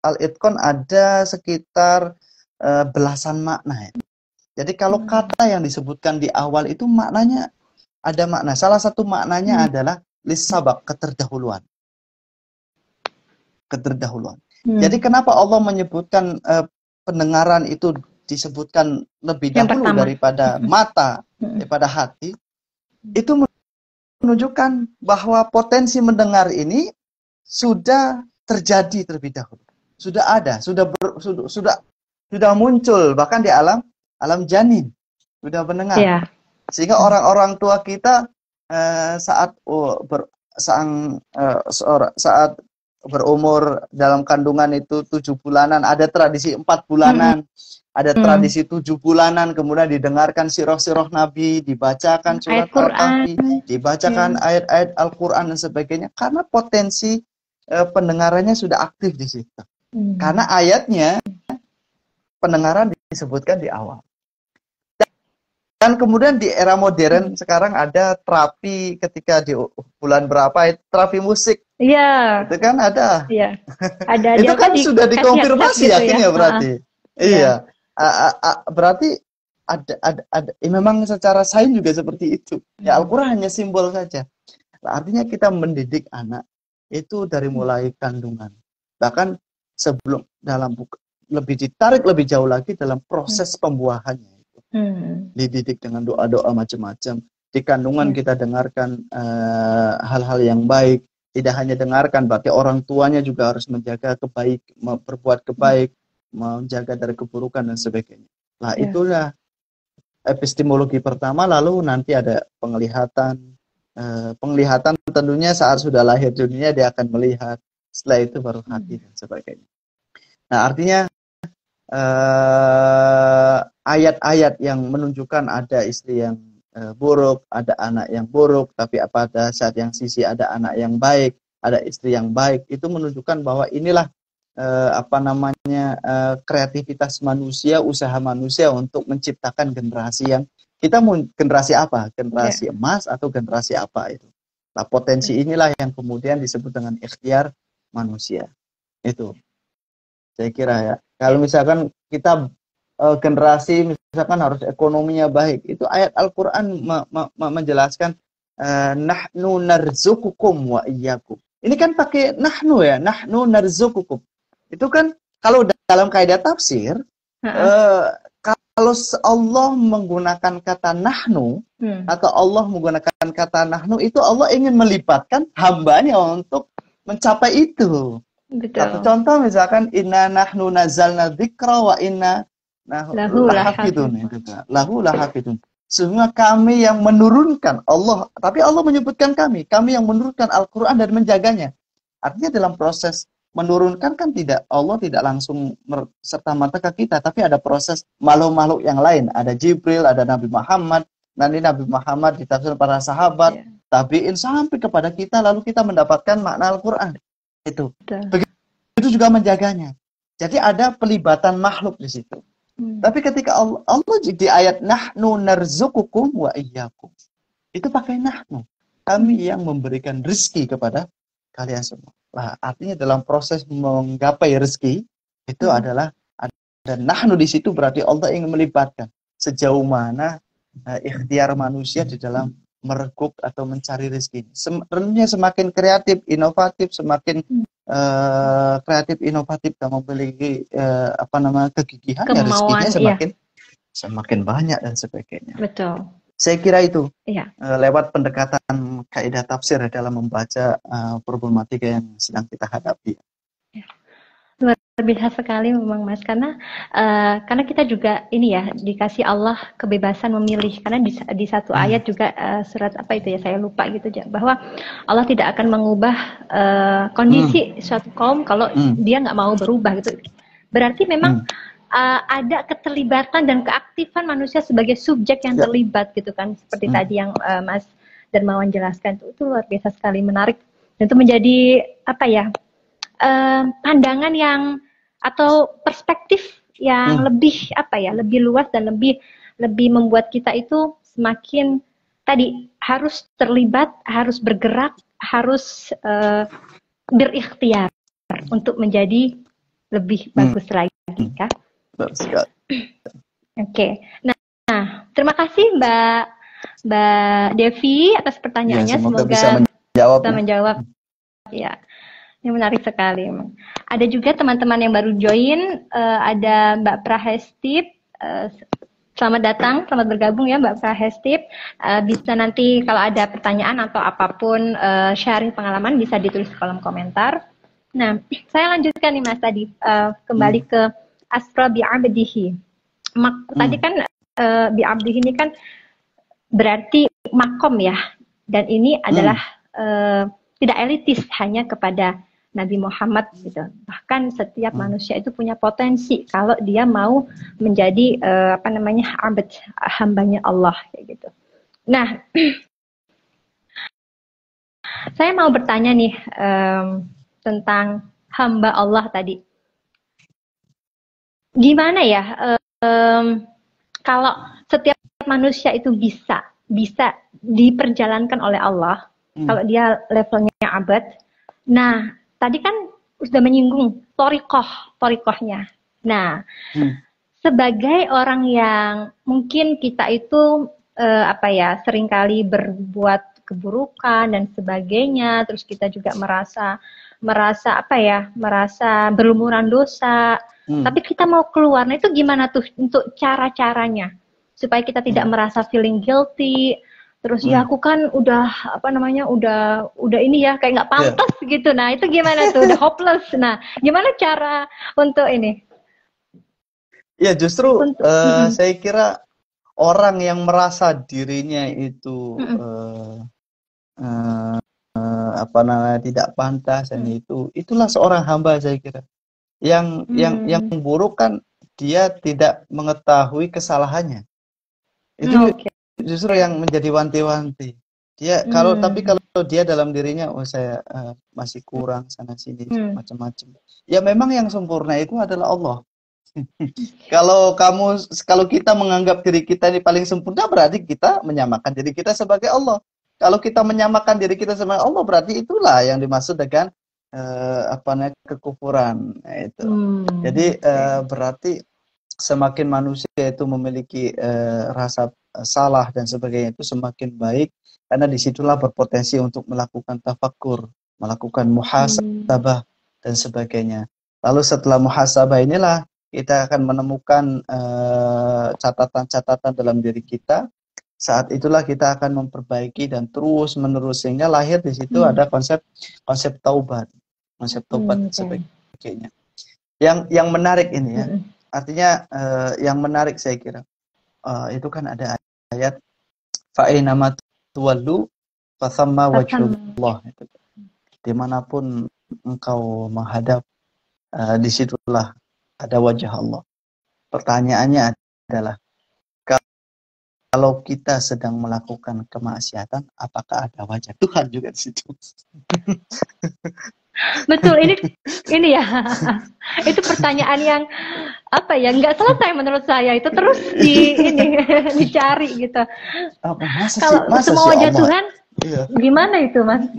Al-Itqan ada sekitar belasan makna ya. Jadi kalau kata yang disebutkan di awal itu maknanya ada makna. Salah satu maknanya adalah lisabak, keterdahuluan. Keterdahuluan. Jadi kenapa Allah menyebutkan pendengaran itu disebutkan lebih dahulu daripada mata, daripada hati? Itu menunjukkan bahwa potensi mendengar ini sudah terjadi terlebih dahulu. Sudah ada, sudah muncul bahkan di alam janin, sudah mendengar. Sehingga orang-orang tua kita saat berumur dalam kandungan itu 7 bulanan, ada tradisi 4 bulanan, ada tradisi 7 bulanan, kemudian didengarkan sirah-sirah Nabi, dibacakan surat Al-Kahfi, dibacakan ayat-ayat Al-Quran dan sebagainya, karena potensi pendengarannya sudah aktif di situ. Karena ayatnya pendengaran disebutkan di awal. Dan kemudian di era modern sekarang ada terapi ketika di bulan berapa, terapi musik. Iya. Itu kan ada. Iya. Ada. Itu kan sudah dikonfirmasi akhirnya berarti. Iya. Berarti ada memang secara sains juga seperti itu. Ya Al-Quran hanya simbol saja. Artinya kita mendidik anak itu dari mulai kandungan. Bahkan sebelum lebih ditarik lebih jauh lagi dalam proses pembuahannya. Dididik dengan doa-doa macam-macam. Di kandungan kita dengarkan hal-hal yang baik. Tidak hanya dengarkan, berarti orang tuanya juga harus menjaga berbuat kebaik, menjaga dari keburukan dan sebagainya. Nah, itulah epistemologi pertama, lalu nanti ada penglihatan. Penglihatan tentunya saat sudah lahir dunia dia akan melihat, setelah itu baru hati dan sebagainya. Nah, artinya ayat-ayat yang menunjukkan ada istri yang buruk, ada anak yang buruk, tapi pada saat yang sisi ada anak yang baik, ada istri yang baik, itu menunjukkan bahwa inilah kreativitas manusia, usaha manusia untuk menciptakan generasi yang kita mau generasi apa? Generasi emas atau generasi apa itu? Nah, potensi inilah yang kemudian disebut dengan ikhtiar manusia. Itu saya kira ya. Kalau misalkan kita generasi misalkan harus ekonominya baik, itu ayat Al-Qur'an menjelaskan nahnu narzukukum wa iyyakum. Ini kan pakai nahnu ya, nahnu narzukukum. Itu kan kalau dalam kaidah tafsir kalau Allah menggunakan kata nahnu atau Allah menggunakan kata nahnu, itu Allah ingin melibatkan hambanya untuk mencapai itu. Betul. Contoh misalkan inna nahnu nazzalna dzikra wa inna lahu lahafidun. Sehingga kami yang menurunkan Allah, tapi Allah menyebutkan kami yang menurunkan Al-Qur'an dan menjaganya. Artinya dalam proses menurunkan kan Allah tidak langsung serta merta ke kita, tapi ada proses makhluk-makhluk yang lain. Ada Jibril, ada Nabi Muhammad. Nanti Nabi Muhammad ditafsir para sahabat, tabi'in sampai kepada kita, lalu kita mendapatkan makna Al-Qur'an. Itu. Begitu juga menjaganya. Jadi ada pelibatan makhluk di situ. Tapi ketika Allah di ayat nahnu narzukukum wa iyyakum, itu pakai nahnu. Kami yang memberikan rezeki kepada kalian semua. Nah, artinya dalam proses menggapai rezeki itu adalah ada nahnu di situ, berarti Allah ingin melibatkan sejauh mana ikhtiar manusia di dalam merekrut atau mencari rezeki. Tentunya semakin kreatif, inovatif, semakin kreatif, inovatif dan memiliki kegigihan, ya rezekinya semakin banyak dan sebagainya. Betul. Saya kira itu lewat pendekatan kaidah tafsir dalam membaca problematika yang sedang kita hadapi. Luar biasa sekali memang Mas, karena kita juga ini ya dikasih Allah kebebasan memilih, karena di satu ayat juga surat apa itu ya saya lupa gitu, bahwa Allah tidak akan mengubah kondisi suatu kaum kalau dia nggak mau berubah gitu. Berarti memang ada keterlibatan dan keaktifan manusia sebagai subjek yang terlibat gitu kan, seperti tadi yang Mas Darmawan jelaskan, itu luar biasa sekali, menarik, dan itu menjadi apa ya, pandangan yang atau perspektif yang lebih apa ya, lebih luas dan lebih membuat kita itu semakin tadi harus terlibat, harus bergerak, harus berikhtiar untuk menjadi lebih bagus lagi kan. Oke. Nah, terima kasih Mbak Devi atas pertanyaannya. Semoga bisa menjawab. Ya, ini menarik sekali. Ada juga teman-teman yang baru join, ada Mbak Prahestip. Selamat datang, selamat bergabung ya Mbak Prahestip. Bisa nanti kalau ada pertanyaan atau apapun sharing pengalaman bisa ditulis di kolom komentar. Nah, saya lanjutkan nih Mas tadi, kembali ke asra bi'abdihi. Tadi kan bi'abdihi ini kan berarti makom ya, dan ini adalah tidak elitis hanya kepada Nabi Muhammad gitu. Bahkan setiap manusia itu punya potensi kalau dia mau menjadi abd, hambanya Allah kayak gitu. Nah, saya mau bertanya nih tentang hamba Allah tadi. Gimana ya kalau setiap manusia itu bisa diperjalankan oleh Allah kalau dia levelnya abad. Nah, tadi kan sudah menyinggung torikohnya. Nah, sebagai orang yang mungkin kita itu seringkali berbuat keburukan dan sebagainya, terus kita juga merasa berlumuran dosa. Tapi kita mau keluar. Nah, itu gimana tuh untuk cara-caranya supaya kita tidak merasa feeling guilty. Terus ya aku kan udah udah ini ya kayak nggak pantas gitu. Nah, itu gimana tuh? Udah hopeless. Nah, gimana cara untuk ini? Ya, justru saya kira orang yang merasa dirinya itu apa namanya tidak pantas dan itulah seorang hamba saya kira. Yang buruk kan dia tidak mengetahui kesalahannya. Itu justru yang menjadi wanti-wanti. Dia kalau dia dalam dirinya saya masih kurang sana sini macam-macam. Ya memang yang sempurna itu adalah Allah. Kalau kita menganggap diri kita ini paling sempurna, berarti kita menyamakan diri kita sebagai Allah. Kalau kita menyamakan diri kita sebagai Allah, berarti itulah yang dimaksud dengan kekufuran. Nah, itu. Jadi berarti semakin manusia itu memiliki rasa salah dan sebagainya, itu semakin baik, karena disitulah berpotensi untuk melakukan tafakkur, melakukan muhasabah dan sebagainya. Lalu setelah muhasabah inilah kita akan menemukan catatan-catatan dalam diri kita. Saat itulah kita akan memperbaiki dan terus menerus, sehingga lahir di situ ada konsep taubat, dan sebagainya. Yang menarik ini ya, artinya yang menarik saya kira itu kan ada ayat fa'inama tuwallu fathamma wajhullah, dimanapun engkau menghadap disitulah ada wajah Allah. Pertanyaannya adalah, kalau kita sedang melakukan kemaksiatan, apakah ada wajah Tuhan juga di situ? Betul, ini ya. Itu pertanyaan yang nggak selesai menurut saya. Itu terus dicari gitu. Kalau semua wajah Allah, Tuhan, gimana itu, Mas?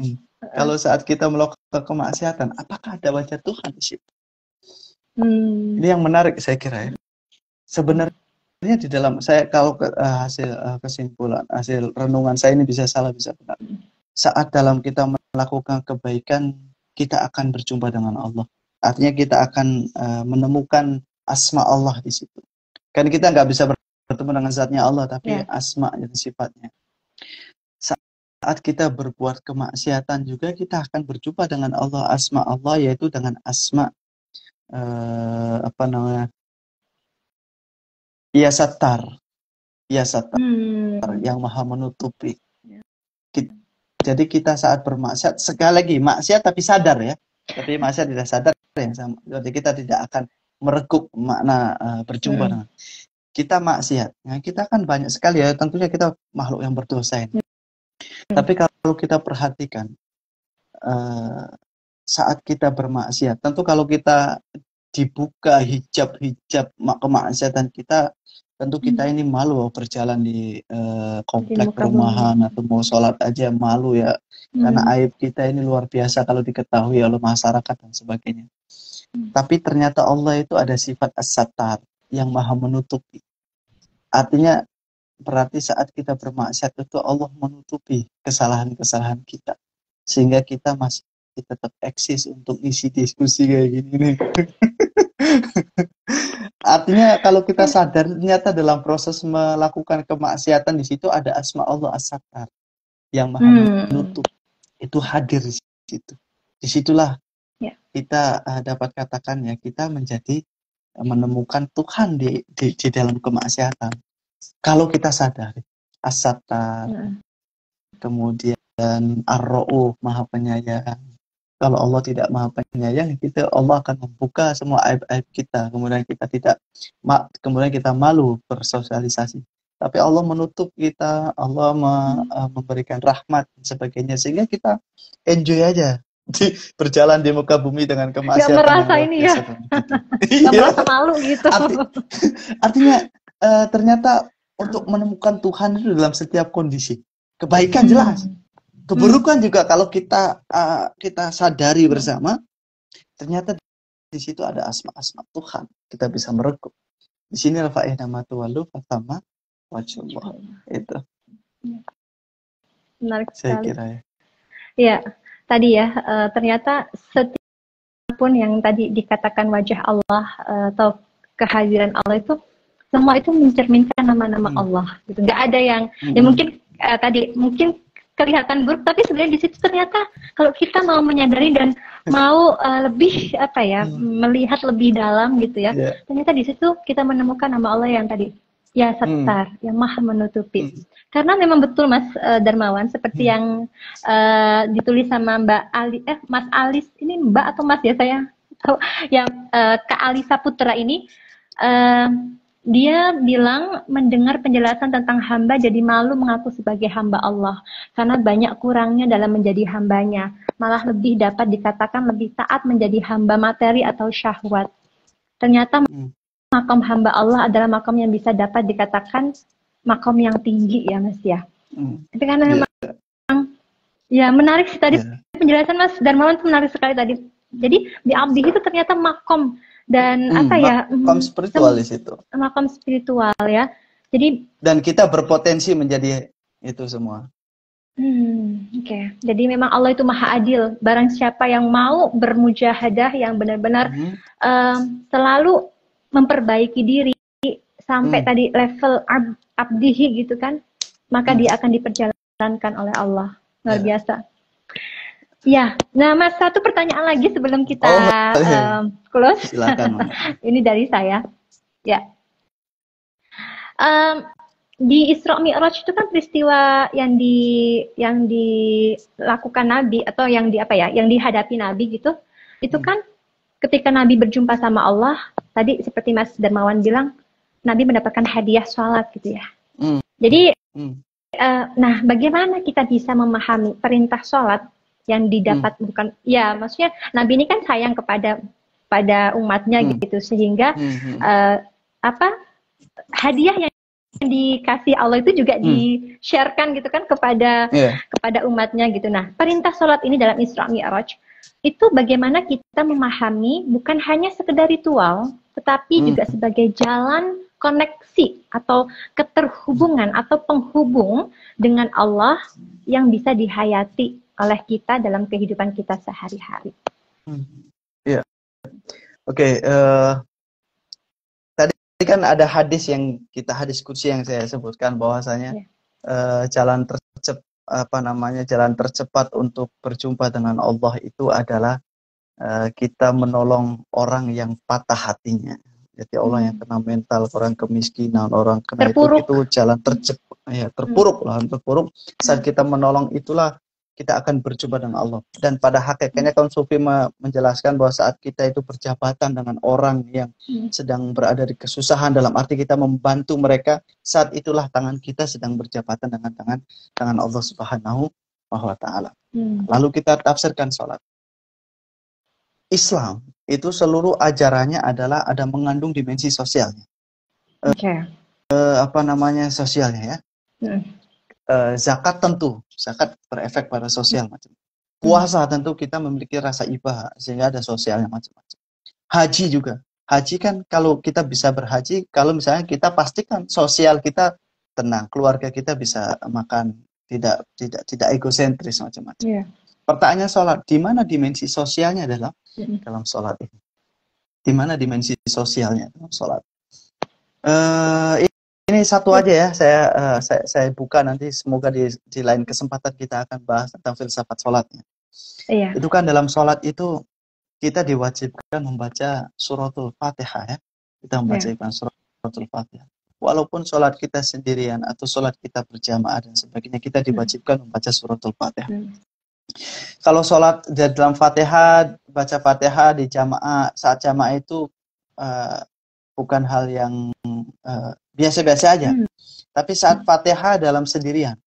Kalau saat kita melakukan kemaksiatan, apakah ada wajah Tuhan di situ? Ini yang menarik saya kira ya. Sebenarnya di dalam saya, kalau hasil kesimpulan, hasil renungan saya ini bisa salah bisa benar. Saat dalam kita melakukan kebaikan, kita akan berjumpa dengan Allah. Artinya kita akan menemukan asma Allah di situ. Kan kita nggak bisa bertemu dengan zatnya Allah, tapi asma dan sifatnya. Saat kita berbuat kemaksiatan juga, kita akan berjumpa dengan Allah, asma Allah, yaitu dengan asma Ya Sattar, yang maha menutupi. Jadi kita saat bermaksiat, sekali lagi maksiat tapi sadar ya, tapi maksiat tidak sadar yang sama. Jadi kita tidak akan merekuk makna berjumpa dengan kita maksiat. Nah, kita kan banyak sekali ya, tentunya kita makhluk yang berdosa ini. Tapi kalau kita perhatikan saat kita bermaksiat, tentu kalau kita dibuka hijab kemaksiatan kita, tentu kita ini malu berjalan di komplek perumahan atau mau sholat aja malu ya, karena aib kita ini luar biasa kalau diketahui oleh masyarakat dan sebagainya. Tapi ternyata Allah itu ada sifat as-sattar, yang maha menutupi. Artinya berarti saat kita bermaksiat itu Allah menutupi kesalahan-kesalahan kita, sehingga kita masih tetap eksis untuk isi diskusi kayak gini nih. Artinya kalau kita sadar, ternyata dalam proses melakukan kemaksiatan di situ ada asma Allah as-sattar, yang maha menutup, itu hadir di situ. Disitulah kita dapat katakan ya, kita menjadi menemukan Tuhan di dalam kemaksiatan. Kalau kita sadar as-sattar, kemudian ar-ra'uf, maha penyayang. Kalau Allah tidak maha penyayang, Allah akan membuka semua aib-aib kita. Kemudian kita malu bersosialisasi. Tapi Allah menutup kita, Allah memberikan rahmat dan sebagainya, sehingga kita enjoy aja berjalan di muka bumi dengan kemaksiatan. Gak merasa ini ya, gak merasa malu gitu. Artinya ternyata untuk menemukan Tuhan itu dalam setiap kondisi. Kebaikan jelas. Keburukan juga kalau kita sadari bersama, ternyata di situ ada asma-asma Tuhan. Kita bisa merekuk. Di sini fa'inama tuwallu fathamma wajhullah. Itu. Menarik sekali. Saya kira ya. Iya, tadi ya, ternyata setiap pun yang tadi dikatakan wajah Allah atau kehadiran Allah itu, semua itu mencerminkan nama-nama Allah. Gitu. Nggak ada yang mungkin tadi mungkin kelihatan buruk, tapi sebenarnya di situ ternyata kalau kita mau menyadari dan mau lebih melihat lebih dalam gitu ya, ternyata di situ kita menemukan nama Allah yang tadi Ya, Sattar, yang Maha menutupi. Karena memang betul Mas Darmawan, seperti yang ditulis sama Mbak Ali, Mas Alis, ini Mbak atau Mas ya saya tahu, yang Kak Alisa Putra ini, dia bilang mendengar penjelasan tentang hamba jadi malu mengaku sebagai hamba Allah karena banyak kurangnya dalam menjadi hambanya, malah lebih dapat dikatakan lebih taat menjadi hamba materi atau syahwat. Ternyata makom hamba Allah adalah makom yang bisa dapat dikatakan makom yang tinggi ya Mas ya. Tapi karena memang ya menarik sih tadi penjelasan Mas Darmawan itu menarik sekali tadi. Jadi di abdi itu ternyata makom dan makom spiritual di situ. Makom spiritual ya. Jadi dan kita berpotensi menjadi itu semua. Oke. Jadi memang Allah itu maha adil. Barang siapa yang mau bermujahadah, yang benar-benar selalu memperbaiki diri sampai tadi level abdihi gitu kan, maka dia akan diperjalankan oleh Allah. Luar biasa. Ya, nah Mas, satu pertanyaan lagi sebelum kita close. Silakan. Ini dari saya. Ya. Di Isra Mi'raj itu kan peristiwa yang dilakukan Nabi atau yang dihadapi Nabi gitu. Itu kan ketika Nabi berjumpa sama Allah, tadi seperti Mas Darmawan bilang, Nabi mendapatkan hadiah sholat gitu ya. Jadi, nah bagaimana kita bisa memahami perintah sholat yang didapat bukan, ya maksudnya Nabi ini kan sayang kepada umatnya gitu, sehingga hadiah yang dikasih Allah itu juga di-sharekan gitu kan kepada umatnya gitu. Nah, perintah sholat ini dalam Isra Mi'raj itu bagaimana kita memahami bukan hanya sekedar ritual, tetapi juga sebagai jalan koneksi atau keterhubungan atau penghubung dengan Allah yang bisa dihayati oleh kita dalam kehidupan kita sehari-hari. Iya. Oke, tadi kan ada hadis kursi yang saya sebutkan bahwasanya jalan tercepat untuk berjumpa dengan Allah itu adalah kita menolong orang yang patah hatinya. Jadi Allah yang kena mental, orang kemiskinan, orang kena itu jalan terpuruk saat kita menolong itulah kita akan berjumpa dengan Allah. Dan pada hakikatnya kaum sufi menjelaskan bahwa saat kita itu berjabatan dengan orang yang sedang berada di kesusahan, dalam arti kita membantu mereka, saat itulah tangan kita sedang berjabatan dengan tangan Allah Subhanahu wa Ta'ala. Lalu kita tafsirkan sholat. Islam itu seluruh ajarannya adalah ada mengandung dimensi sosialnya. Sosialnya ya. Zakat tentu, zakat berefek pada sosial macam. Puasa tentu kita memiliki rasa ibadah sehingga ada sosialnya macam-macam. Haji juga. Haji kan kalau kita bisa berhaji, kalau misalnya kita pastikan sosial kita tenang, keluarga kita bisa makan, tidak egosentris macam-macam. Pertanyaan sholat, di mana dimensi sosialnya dalam sholat ini? Di mana dimensi sosialnya dalam sholat? Ini satu aja ya, saya buka nanti, semoga di lain kesempatan kita akan bahas tentang filsafat sholatnya. Itu kan dalam sholat itu kita diwajibkan membaca suratul Fatihah ya. Kita membacakan suratul Fatihah. Walaupun sholat kita sendirian atau sholat kita berjamaah dan sebagainya, kita diwajibkan membaca suratul Fatihah. Kalau sholat dalam Fatihah, baca Fatihah di jamaah, saat jamaah itu bukan hal yang biasa-biasa aja. Tapi saat Fatihah dalam sendirian,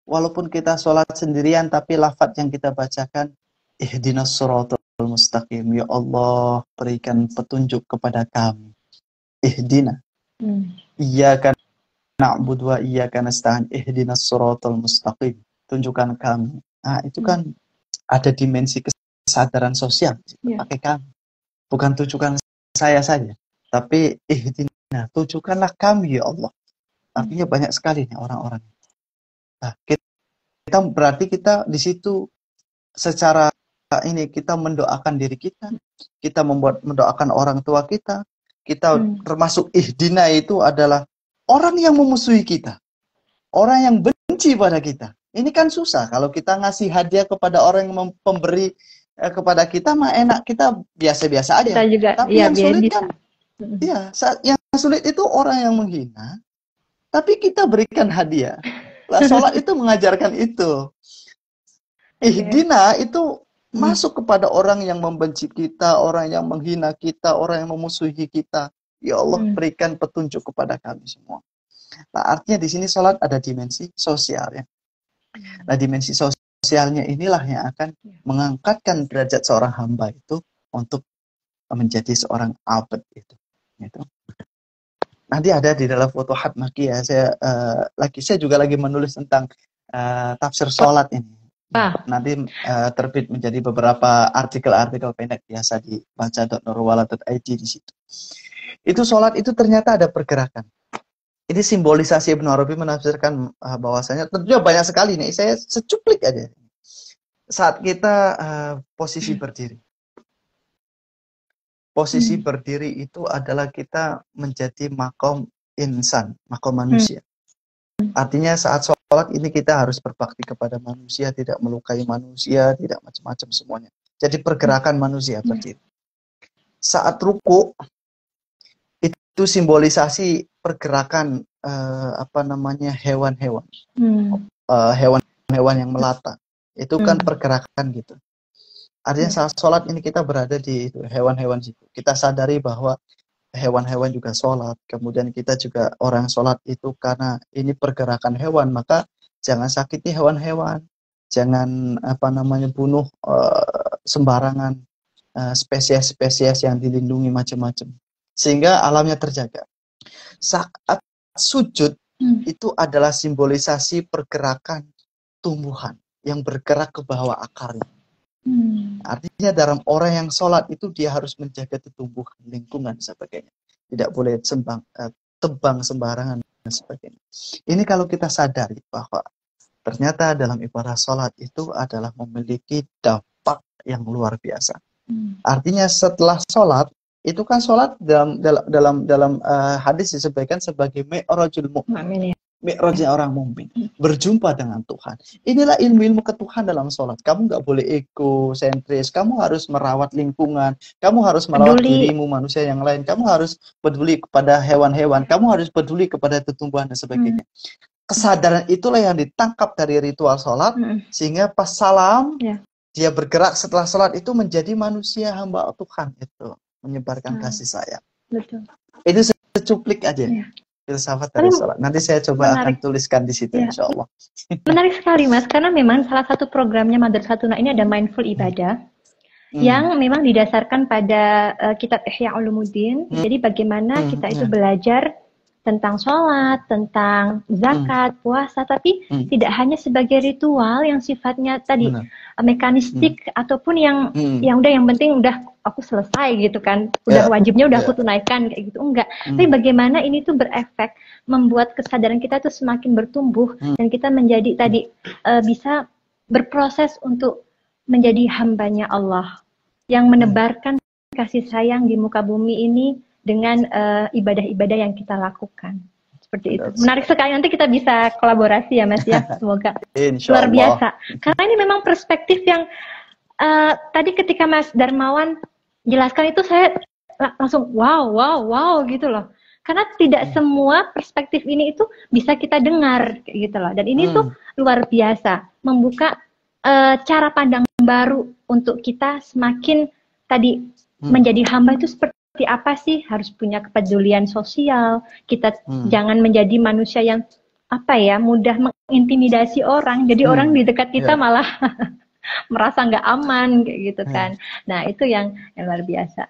walaupun kita sholat sendirian, tapi lafadz yang kita bacakan, ihdinas siratal mustaqim, ya Allah berikan petunjuk kepada kami. Ihdina, iyyaka na'budu wa iyyaka nasta'in, ihdinas siratal mustaqim, tunjukkan kami. Nah, itu kan ada dimensi kesadaran sosial pakai kami. Bukan tunjukkan saya saja, tapi ihdina, tunjukkanlah kami ya Allah. Artinya banyak sekali nih orang-orang. Nah, kita berarti kita di situ secara ini kita mendoakan diri kita mendoakan orang tua kita termasuk ihdina itu adalah orang yang memusuhi kita, orang yang benci pada kita. Ini kan susah kalau kita ngasih hadiah kepada orang yang memberi kepada kita mah enak, kita biasa-biasa aja. Kita juga, tapi yang sulit kan, yang sulit itu orang yang menghina, tapi kita berikan hadiah. Lah sholat itu mengajarkan itu. Ihdina itu masuk kepada orang yang membenci kita, orang yang menghina kita, orang yang memusuhi kita. Ya Allah, berikan petunjuk kepada kami semua. Nah, artinya di sini sholat ada dimensi sosial ya. Nah, dimensi sosialnya inilah yang akan mengangkatkan derajat seorang hamba itu untuk menjadi seorang abad itu. Gitu. Nanti ada di dalam Futuhat Makkiyah. Saya juga lagi menulis tentang tafsir sholat ini. Nanti terbit menjadi beberapa artikel-artikel pendek biasa di baca.nurwala.id di situ. Itu sholat itu ternyata ada pergerakan. Ini simbolisasi Ibnu Arabi menafsirkan bahwasanya tentunya banyak sekali nih. Saya secuplik aja. Saat kita posisi berdiri. Posisi berdiri itu adalah kita menjadi makom insan, makom manusia. Artinya saat sholat ini kita harus berbakti kepada manusia, tidak melukai manusia, tidak macam-macam semuanya. Jadi pergerakan manusia berdiri. Saat ruku itu simbolisasi pergerakan hewan-hewan, hewan-hewan yang melata. Itu kan pergerakan gitu. Artinya saat sholat ini kita berada di hewan-hewan situ. Kita sadari bahwa hewan-hewan juga sholat. Kemudian kita juga orang sholat itu karena ini pergerakan hewan, maka jangan sakiti hewan-hewan. Jangan bunuh sembarangan spesies-spesies yang dilindungi macam-macam. Sehingga alamnya terjaga. Saat sujud itu adalah simbolisasi pergerakan tumbuhan yang bergerak ke bawah akarnya. Artinya dalam orang yang sholat itu dia harus menjaga tumbuhan, lingkungan dan sebagainya. Tidak boleh tebang sembarangan dan sebagainya. Ini kalau kita sadari bahwa ternyata dalam ibadah sholat itu adalah memiliki dampak yang luar biasa. Artinya setelah sholat itu kan sholat dalam hadis disebutkan sebagai mi'rajul mu'min. Mi'rajnya orang mukmin, berjumpa dengan Tuhan. Inilah ilmu-ilmu ketuhan dalam sholat. Kamu nggak boleh egosentris, kamu harus merawat lingkungan, kamu harus merawat dirimu, manusia yang lain, kamu harus peduli kepada hewan-hewan, kamu harus peduli kepada tumbuhan dan sebagainya. Kesadaran itulah yang ditangkap dari ritual sholat, sehingga pas salam, dia bergerak setelah sholat itu menjadi manusia hamba Tuhan itu, menyebarkan kasih sayang. Betul. Itu secuplik aja. Filsafat dari sholat. Nanti saya coba akan tuliskan di situ, insya Allah. Menarik sekali, Mas, karena memang salah satu programnya Madrasatuna ini ada mindful ibadah yang memang didasarkan pada kitab Ihya Ulumuddin. Jadi bagaimana kita itu belajar tentang sholat, tentang zakat, puasa, tapi tidak hanya sebagai ritual yang sifatnya tadi mekanistik ataupun yang udah yang penting udah aku selesai gitu kan, udah wajibnya udah aku tunaikan kayak gitu, enggak. Tapi bagaimana ini tuh berefek membuat kesadaran kita tuh semakin bertumbuh dan kita menjadi tadi bisa berproses untuk menjadi hambanya Allah yang menebarkan kasih sayang di muka bumi ini dengan ibadah-ibadah yang kita lakukan. Seperti itu. Menarik sekali, nanti kita bisa kolaborasi ya Mas ya, semoga. Luar biasa. Karena ini memang perspektif yang tadi ketika Mas Darmawan jelaskan itu saya langsung wow gitu loh. Karena tidak semua perspektif ini itu bisa kita dengar gitu loh. Dan ini tuh luar biasa, membuka cara pandang baru untuk kita semakin tadi menjadi hamba itu seperti apa sih, harus punya kepedulian sosial, kita jangan menjadi manusia yang mudah mengintimidasi orang, jadi orang di dekat kita malah merasa nggak aman kayak gitu kan. Nah itu yang luar biasa.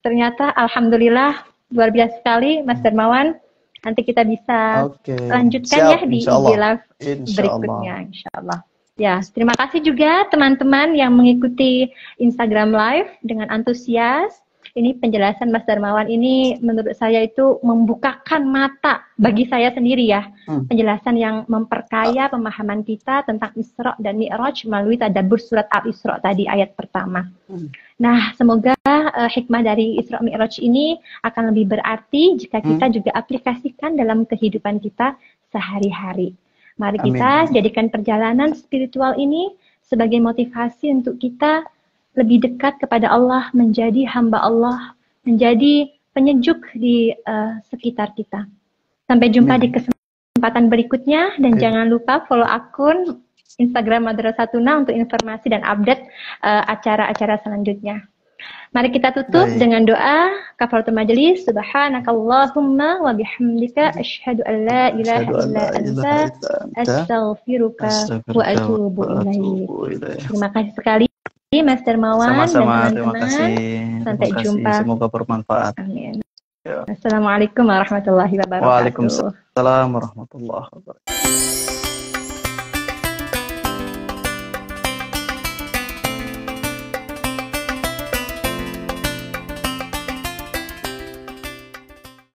Ternyata alhamdulillah luar biasa sekali Mas Darmawan. Nanti kita bisa lanjutkan di live berikutnya insyaallah. Ya, terima kasih juga teman-teman yang mengikuti Instagram Live dengan antusias. Ini penjelasan Mas Darmawan ini menurut saya itu membukakan mata bagi saya sendiri ya. Penjelasan yang memperkaya pemahaman kita tentang Isra dan Mi'raj melalui tadabbur surat Al-Isra tadi ayat pertama. Nah, semoga hikmah dari Isra Mi'raj ini akan lebih berarti jika kita juga aplikasikan dalam kehidupan kita sehari-hari. Mari kita jadikan perjalanan spiritual ini sebagai motivasi untuk kita lebih dekat kepada Allah, menjadi hamba Allah, menjadi penyejuk di sekitar kita. Sampai jumpa di kesempatan berikutnya, dan jangan lupa follow akun Instagram Madrasah Tuna untuk informasi dan update acara-acara selanjutnya. Mari kita tutup dengan doa kafaratul majelis. Subhanakallahumma wa bihamdika asyhadu an la ilaha illa anta astaghfiruka wa atubu ilaik. Terima kasih sekali Mas Darmawan. Sama-sama, dan terima kasih. Sampai jumpa. Semoga bermanfaat. Amin. Assalamualaikum warahmatullahi wabarakatuh. Waalaikumsalam warahmatullahi wabarakatuh.